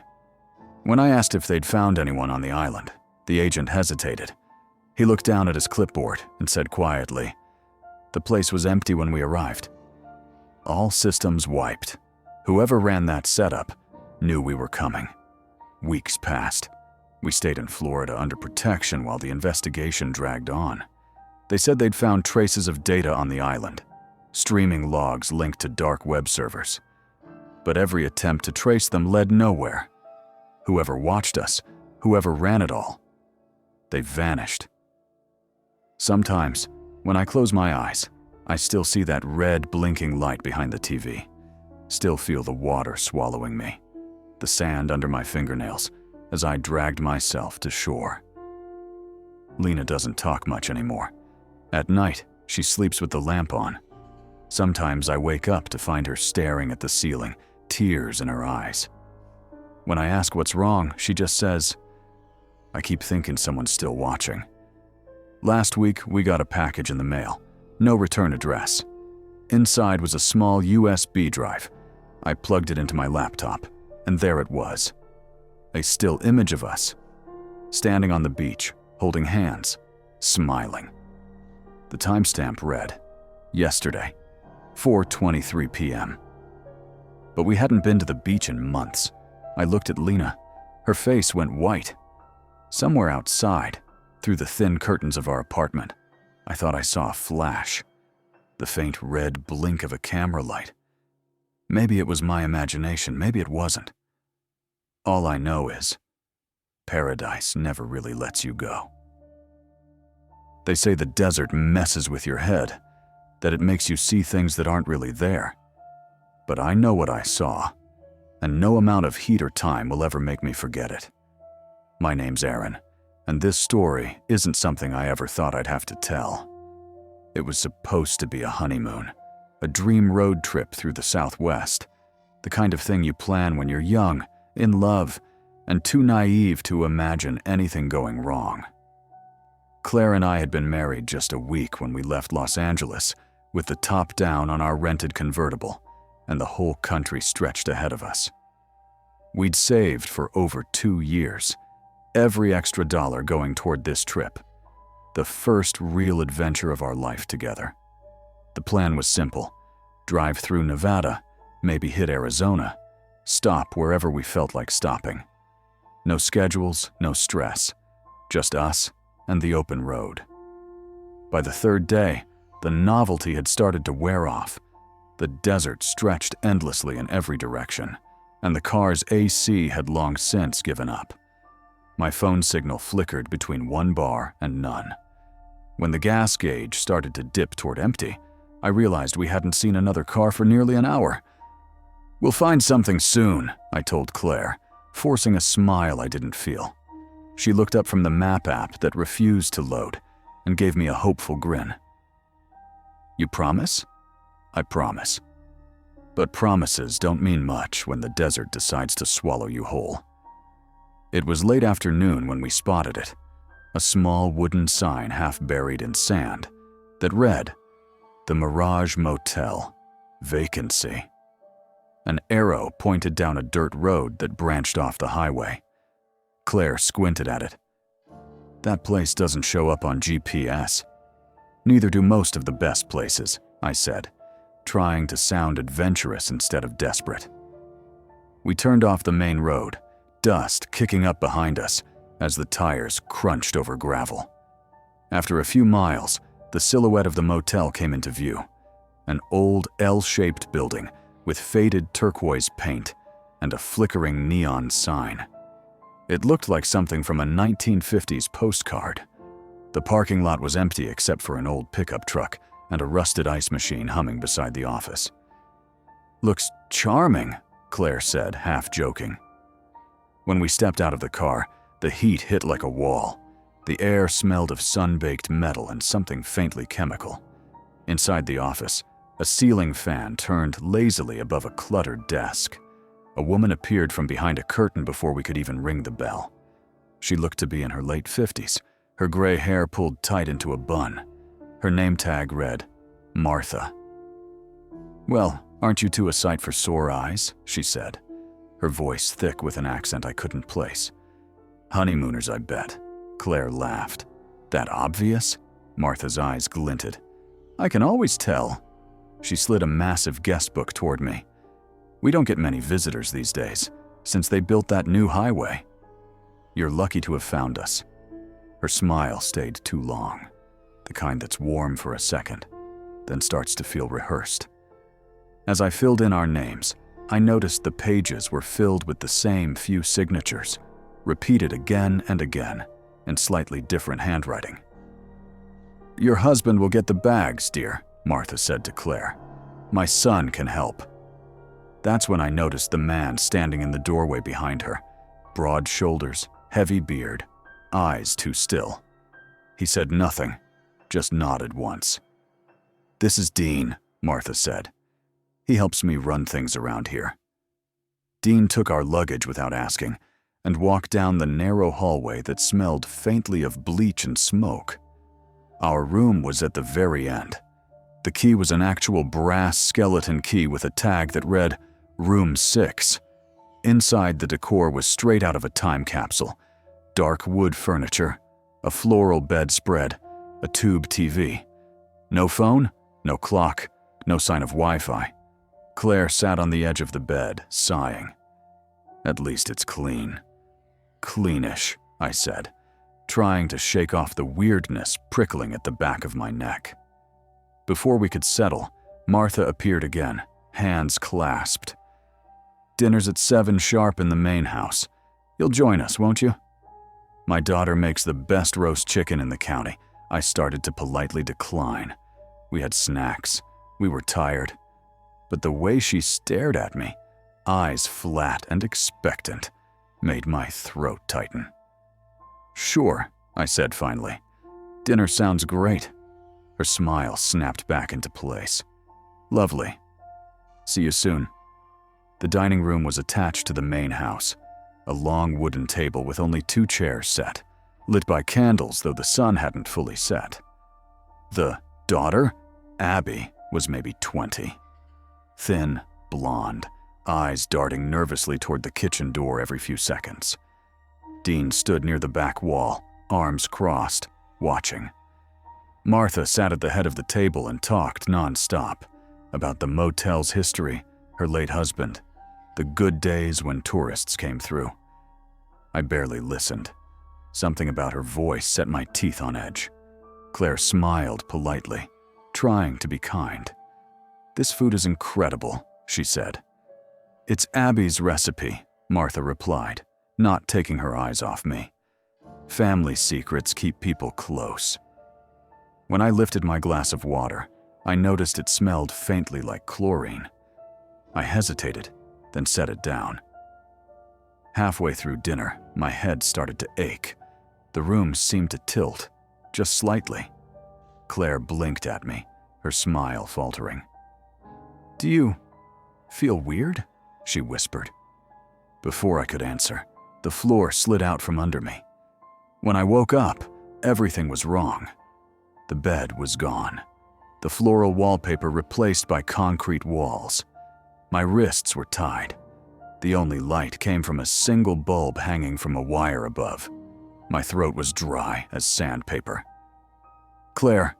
When I asked if they'd found anyone on the island, the agent hesitated, He looked down at his clipboard and said quietly, "The place was empty when we arrived. All systems wiped. Whoever ran that setup knew we were coming." Weeks passed. We stayed in Florida under protection while the investigation dragged on. They said they'd found traces of data on the island, streaming logs linked to dark web servers. But every attempt to trace them led nowhere. Whoever watched us, whoever ran it all, they vanished. Sometimes, when I close my eyes, I still see that red blinking light behind the TV, still feel the water swallowing me, the sand under my fingernails as I dragged myself to shore. Lena doesn't talk much anymore. At night, she sleeps with the lamp on. Sometimes I wake up to find her staring at the ceiling, tears in her eyes. When I ask what's wrong, she just says, "I keep thinking someone's still watching." Last week, we got a package in the mail. No return address. Inside was a small USB drive. I plugged it into my laptop, and there it was. A still image of us, standing on the beach, holding hands, smiling. The timestamp read, yesterday, 4:23 p.m. But we hadn't been to the beach in months. I looked at Lena. Her face went white. Somewhere outside, through the thin curtains of our apartment, I thought I saw a flash, the faint red blink of a camera light. Maybe it was my imagination, maybe it wasn't. All I know is, paradise never really lets you go. They say the desert messes with your head, that it makes you see things that aren't really there. But I know what I saw, and no amount of heat or time will ever make me forget it. My name's Aaron, and this story isn't something I ever thought I'd have to tell. It was supposed to be a honeymoon, a dream road trip through the Southwest, the kind of thing you plan when you're young, in love, and too naive to imagine anything going wrong. Claire and I had been married just a week when we left Los Angeles, with the top down on our rented convertible, and the whole country stretched ahead of us. We'd saved for over 2 years, every extra dollar going toward this trip, the first real adventure of our life together. The plan was simple: drive through Nevada, maybe hit Arizona, stop wherever we felt like stopping. No schedules, no stress, just us and the open road. By the third day, the novelty had started to wear off. The desert stretched endlessly in every direction, and the car's AC had long since given up. My phone signal flickered between one bar and none. When the gas gauge started to dip toward empty, I realized we hadn't seen another car for nearly an hour. "We'll find something soon," I told Claire, forcing a smile I didn't feel. She looked up from the map app that refused to load and gave me a hopeful grin. "You promise?" "I promise." But promises don't mean much when the desert decides to swallow you whole. It was late afternoon when we spotted it, a small wooden sign half buried in sand that read, "The Mirage Motel, Vacancy." An arrow pointed down a dirt road that branched off the highway. Claire squinted at it. "That place doesn't show up on GPS." "Neither do most of the best places," I said, trying to sound adventurous instead of desperate. We turned off the main road, dust kicking up behind us as the tires crunched over gravel. After a few miles, the silhouette of the motel came into view, an old L-shaped building with faded turquoise paint and a flickering neon sign. It looked like something from a 1950s postcard. The parking lot was empty except for an old pickup truck and a rusted ice machine humming beside the office. "Looks charming," Claire said, half joking. When we stepped out of the car, the heat hit like a wall. The air smelled of sun-baked metal and something faintly chemical. Inside the office, a ceiling fan turned lazily above a cluttered desk. A woman appeared from behind a curtain before we could even ring the bell. She looked to be in her late 50s, her gray hair pulled tight into a bun. Her name tag read, Martha. "Well, aren't you two a sight for sore eyes?" she said, her voice thick with an accent I couldn't place. "Honeymooners, I bet." Claire laughed. That obvious? Martha's eyes glinted. I can always tell. She slid a massive guest book toward me. We don't get many visitors these days, since they built that new highway. You're lucky to have found us. Her smile stayed too long, the kind that's warm for a second, then starts to feel rehearsed. As I filled in our names, I noticed the pages were filled with the same few signatures, repeated again and again, in slightly different handwriting. Your husband will get the bags, dear, Martha said to Claire. My son can help. That's when I noticed the man standing in the doorway behind her. Broad shoulders, heavy beard, eyes too still. He said nothing, just nodded once. This is Dean, Martha said. He helps me run things around here. Dean took our luggage without asking and walked down the narrow hallway that smelled faintly of bleach and smoke. Our room was at the very end. The key was an actual brass skeleton key with a tag that read, Room 6. Inside, the decor was straight out of a time capsule. Dark wood furniture, a floral bedspread, a tube TV. No phone, no clock, no sign of Wi-Fi. Claire sat on the edge of the bed, sighing. At least it's clean. Cleanish, I said, trying to shake off the weirdness prickling at the back of my neck. Before we could settle, Martha appeared again, hands clasped. Dinner's at 7 sharp in the main house. You'll join us, won't you? My daughter makes the best roast chicken in the county. I started to politely decline. We had snacks. We were tired. But the way she stared at me, eyes flat and expectant, made my throat tighten. Sure, I said finally. Dinner sounds great. Her smile snapped back into place. Lovely. See you soon. The dining room was attached to the main house, a long wooden table with only 2 chairs set, lit by candles though the sun hadn't fully set. The daughter, Abby, was maybe 20. Thin, blonde, eyes darting nervously toward the kitchen door every few seconds. Dean stood near the back wall, arms crossed, watching. Martha sat at the head of the table and talked non-stop about the motel's history, her late husband, the good days when tourists came through. I barely listened. Something about her voice set my teeth on edge. Claire smiled politely, trying to be kind. This food is incredible, she said. It's Abby's recipe, Martha replied, not taking her eyes off me. Family secrets keep people close. When I lifted my glass of water, I noticed it smelled faintly like chlorine. I hesitated, then set it down. Halfway through dinner, my head started to ache. The room seemed to tilt, just slightly. Claire blinked at me, her smile faltering. Do you feel weird? She whispered. Before I could answer, the floor slid out from under me. When I woke up, everything was wrong. The bed was gone. The floral wallpaper replaced by concrete walls. My wrists were tied. The only light came from a single bulb hanging from a wire above. My throat was dry as sandpaper. Claire.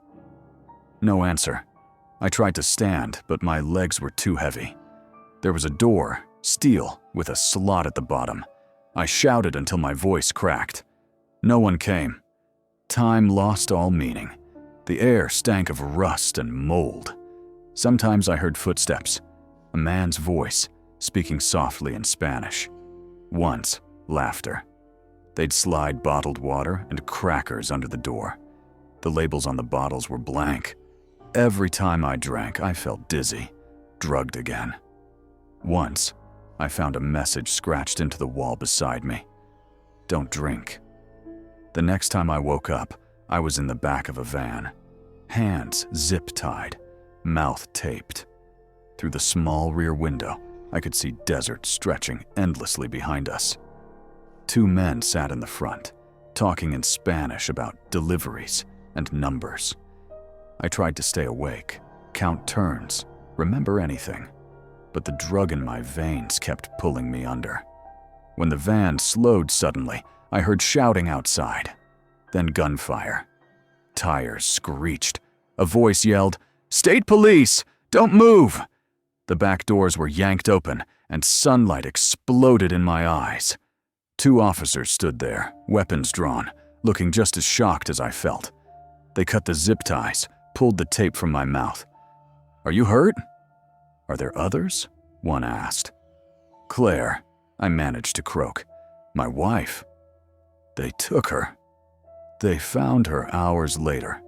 No answer. I tried to stand, but my legs were too heavy. There was a door, steel, with a slot at the bottom. I shouted until my voice cracked. No one came. Time lost all meaning. The air stank of rust and mold. Sometimes I heard footsteps, a man's voice, speaking softly in Spanish. Once, laughter. They'd slide bottled water and crackers under the door. The labels on the bottles were blank. Every time I drank, I felt dizzy, drugged again. Once, I found a message scratched into the wall beside me. Don't drink. The next time I woke up, I was in the back of a van. Hands zip-tied, mouth taped. Through the small rear window, I could see desert stretching endlessly behind us. 2 men sat in the front, talking in Spanish about deliveries and numbers. I tried to stay awake, count turns, remember anything, but the drug in my veins kept pulling me under. When the van slowed suddenly, I heard shouting outside, then gunfire, tires screeched. A voice yelled, "State police! Don't move!" The back doors were yanked open, and sunlight exploded in my eyes. 2 officers stood there, weapons drawn, looking just as shocked as I felt. They cut the zip ties, pulled the tape from my mouth. "Are you hurt?" "Are there others?" one asked. "Claire," I managed to croak. "My wife." "They took her." They found her hours later.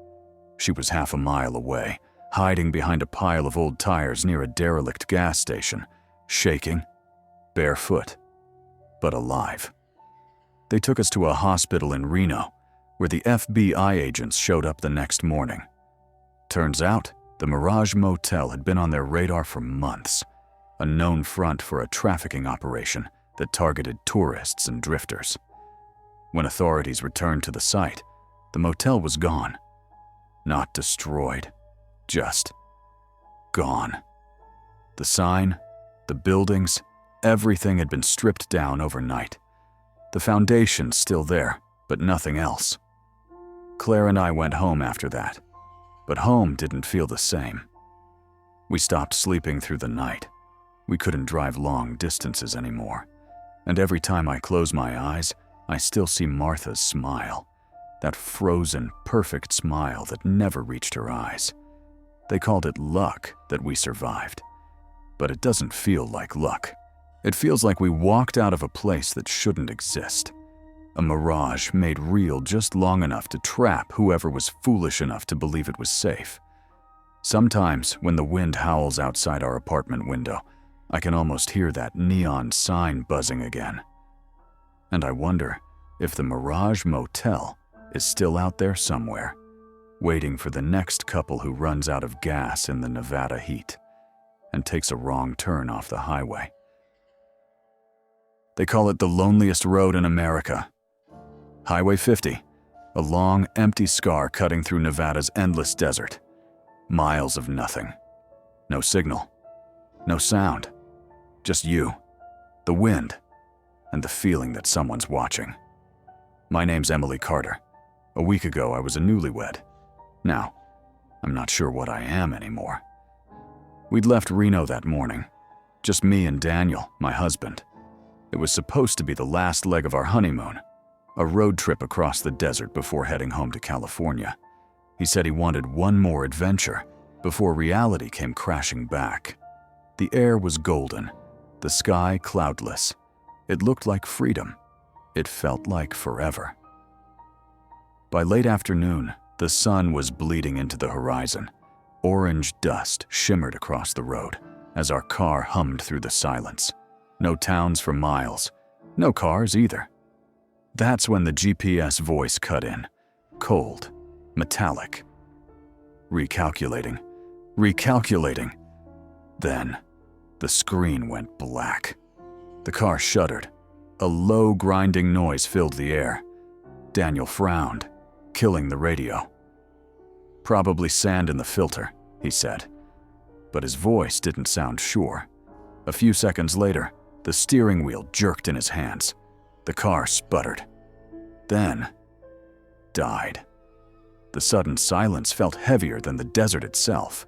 She was half a mile away, hiding behind a pile of old tires near a derelict gas station, shaking, barefoot, but alive. They took us to a hospital in Reno, where the FBI agents showed up the next morning. Turns out, the Mirage Motel had been on their radar for months, a known front for a trafficking operation that targeted tourists and drifters. When authorities returned to the site, the motel was gone. Not destroyed, just gone. The sign, the buildings, everything had been stripped down overnight. The foundation's still there, but nothing else. Claire and I went home after that, but home didn't feel the same. We stopped sleeping through the night. We couldn't drive long distances anymore, and every time I close my eyes, I still see Martha's smile, that frozen, perfect smile that never reached her eyes. They called it luck that we survived, but it doesn't feel like luck. It feels like we walked out of a place that shouldn't exist. A mirage made real just long enough to trap whoever was foolish enough to believe it was safe. Sometimes, when the wind howls outside our apartment window, I can almost hear that neon sign buzzing again. And I wonder if the Mirage Motel is still out there somewhere, waiting for the next couple who runs out of gas in the Nevada heat and takes a wrong turn off the highway. They call it the loneliest road in America. Highway 50, a long, empty scar cutting through Nevada's endless desert. Miles of nothing. No signal. No sound. Just you, the wind, and the feeling that someone's watching. My name's Emily Carter. A week ago, I was a newlywed. Now, I'm not sure what I am anymore. We'd left Reno that morning. Just me and Daniel, my husband. It was supposed to be the last leg of our honeymoon, a road trip across the desert before heading home to California. He said he wanted one more adventure before reality came crashing back. The air was golden, the sky cloudless. It looked like freedom. It felt like forever. By late afternoon, the sun was bleeding into the horizon. Orange dust shimmered across the road as our car hummed through the silence. No towns for miles, no cars either. That's when the GPS voice cut in, cold, metallic. Recalculating. Then, the screen went black. The car shuddered. A low, grinding noise filled the air. Daniel frowned, killing the radio. "Probably sand in the filter," he said. But his voice didn't sound sure. A few seconds later, the steering wheel jerked in his hands. The car sputtered. Then, died. The sudden silence felt heavier than the desert itself.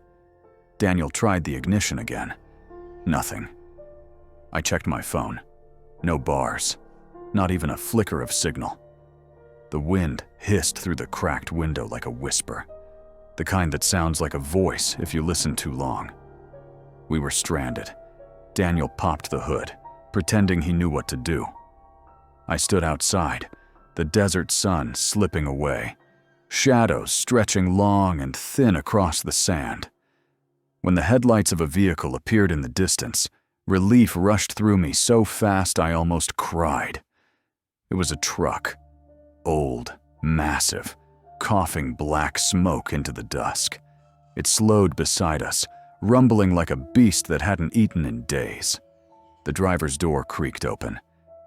Daniel tried the ignition again. Nothing. I checked my phone. No bars. Not even a flicker of signal. The wind hissed through the cracked window like a whisper. The kind that sounds like a voice if you listen too long. We were stranded. Daniel popped the hood, pretending he knew what to do. I stood outside, the desert sun slipping away, shadows stretching long and thin across the sand. When the headlights of a vehicle appeared in the distance, relief rushed through me so fast I almost cried. It was a truck. Old, massive, coughing black smoke into the dusk. It slowed beside us, rumbling like a beast that hadn't eaten in days. The driver's door creaked open.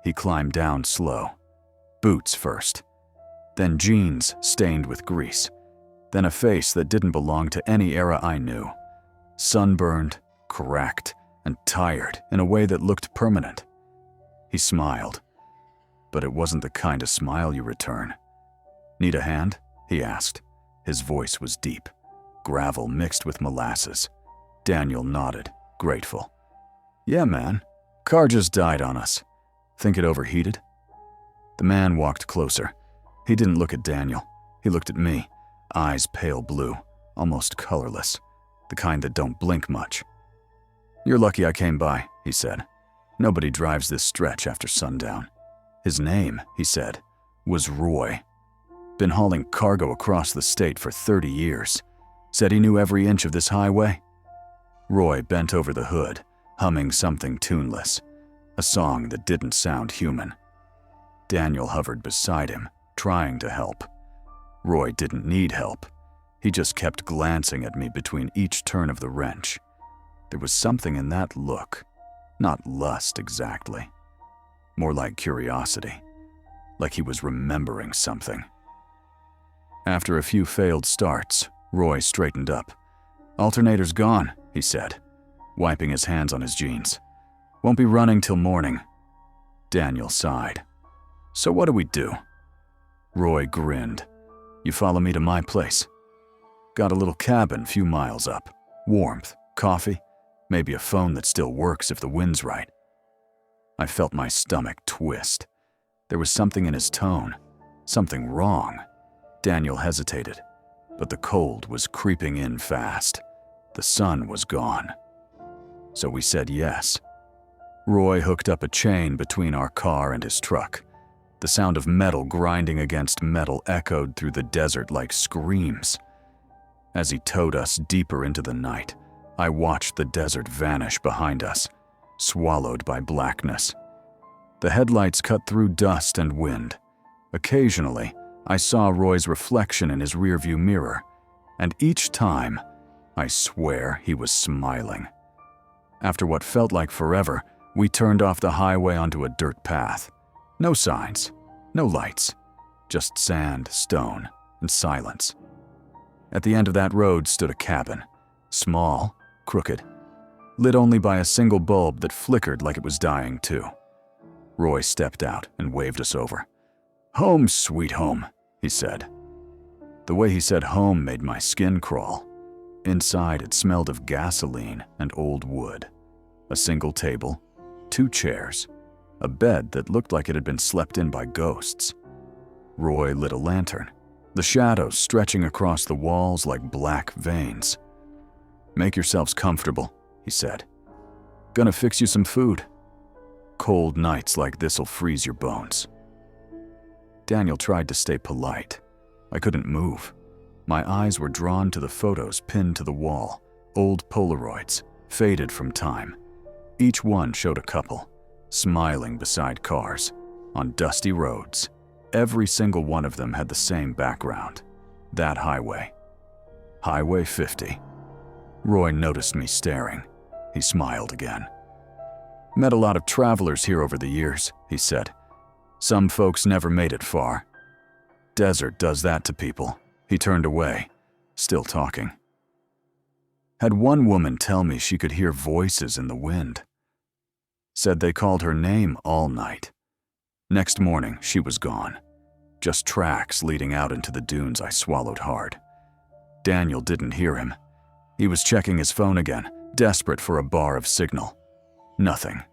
He climbed down slow. Boots first. Then jeans stained with grease. Then a face that didn't belong to any era I knew. Sunburned, cracked, and tired in a way that looked permanent. He smiled. But it wasn't the kind of smile you return. "Need a hand?" he asked, His voice was deep, gravel mixed with molasses. Daniel nodded, grateful. Yeah, man. Car just died on us. Think it overheated? The man walked closer. He didn't look at Daniel. He looked at me, eyes pale blue, almost colorless, the kind that don't blink much. You're lucky I came by, he said. Nobody drives this stretch after sundown. His name, he said, was Roy. Been hauling cargo across the state for 30 years. Said he knew every inch of this highway. Roy bent over the hood, humming something tuneless, a song that didn't sound human. Daniel hovered beside him, trying to help. Roy didn't need help. He just kept glancing at me between each turn of the wrench. There was something in that look, not lust exactly, more like curiosity, like he was remembering something. After a few failed starts, Roy straightened up. Alternator's gone, he said, wiping his hands on his jeans. Won't be running till morning. Daniel sighed. So what do we do? Roy grinned. You follow me to my place. Got a little cabin few miles up. Warmth, coffee, maybe a phone that still works if the wind's right. I felt my stomach twist. There was something in his tone, something wrong. Daniel hesitated, but the cold was creeping in fast. The sun was gone. So we said yes. Roy hooked up a chain between our car and his truck. The sound of metal grinding against metal echoed through the desert like screams. As he towed us deeper into the night, I watched the desert vanish behind us, swallowed by blackness. The headlights cut through dust and wind. Occasionally, I saw Roy's reflection in his rearview mirror, and each time, I swear he was smiling. After what felt like forever, we turned off the highway onto a dirt path. No signs, no lights, just sand, stone, and silence. At the end of that road stood a cabin, small, crooked, lit only by a single bulb that flickered like it was dying too. Roy stepped out and waved us over. Home, sweet home, he said. The way he said home made my skin crawl. Inside, it smelled of gasoline and old wood. A single table, 2 chairs, a bed that looked like it had been slept in by ghosts. Roy lit a lantern, the shadows stretching across the walls like black veins. Make yourselves comfortable, he said. Gonna fix you some food. Cold nights like this'll freeze your bones. Daniel tried to stay polite. I couldn't move. My eyes were drawn to the photos pinned to the wall, old Polaroids, faded from time. Each one showed a couple, smiling beside cars, on dusty roads. Every single one of them had the same background, that highway. Highway 50. Roy noticed me staring. He smiled again. Met a lot of travelers here over the years, he said. Some folks never made it far. Desert does that to people. He turned away, still talking. Had one woman tell me she could hear voices in the wind. Said they called her name all night. Next morning, she was gone. Just tracks leading out into the dunes. I swallowed hard. Daniel didn't hear him. He was checking his phone again, desperate for a bar of signal. Nothing.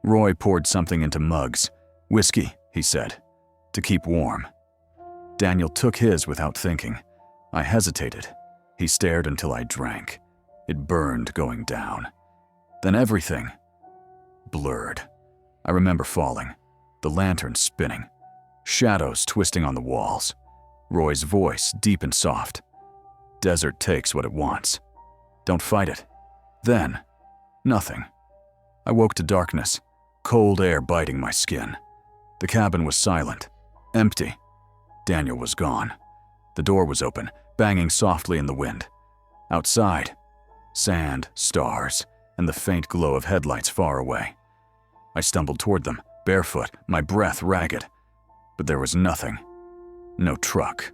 Roy poured something into mugs. Whiskey, he said, to keep warm. Daniel took his without thinking. I hesitated. He stared until I drank. It burned going down. Then everything blurred. I remember falling, the lantern spinning, shadows twisting on the walls. Roy's voice deep and soft. Desert takes what it wants. Don't fight it. Then, nothing. I woke to darkness, cold air biting my skin. The cabin was silent, empty. Daniel was gone. The door was open, banging softly in the wind. Outside, sand, stars, and the faint glow of headlights far away. I stumbled toward them, barefoot, my breath ragged. But there was nothing. No truck.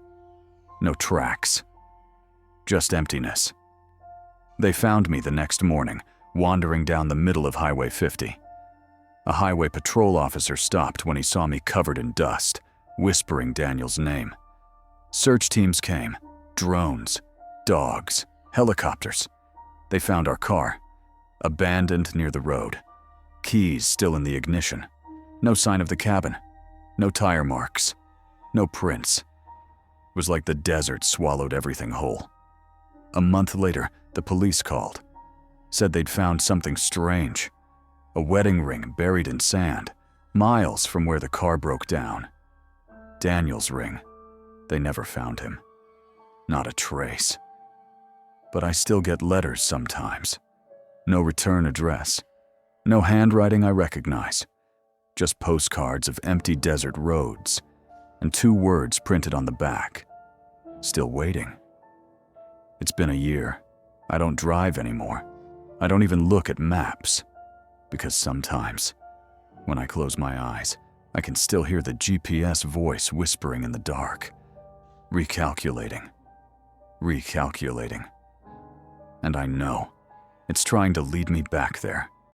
No tracks. Just emptiness. They found me the next morning, wandering down the middle of Highway 50. A highway patrol officer stopped when he saw me covered in dust, whispering Daniel's name. Search teams came, drones, dogs, helicopters. They found our car, abandoned near the road. Keys still in the ignition. No sign of the cabin. No tire marks. No prints. It was like the desert swallowed everything whole. A month later, the police called. Said they'd found something strange. A wedding ring buried in sand, miles from where the car broke down. Daniel's ring. They never found him. Not a trace. But I still get letters sometimes. No return address. No handwriting I recognize. Just postcards of empty desert roads, and 2 words printed on the back. Still waiting. It's been a year. I don't drive anymore. I don't even look at maps. Because sometimes, when I close my eyes, I can still hear the GPS voice whispering in the dark. Recalculating. And I know it's trying to lead me back there.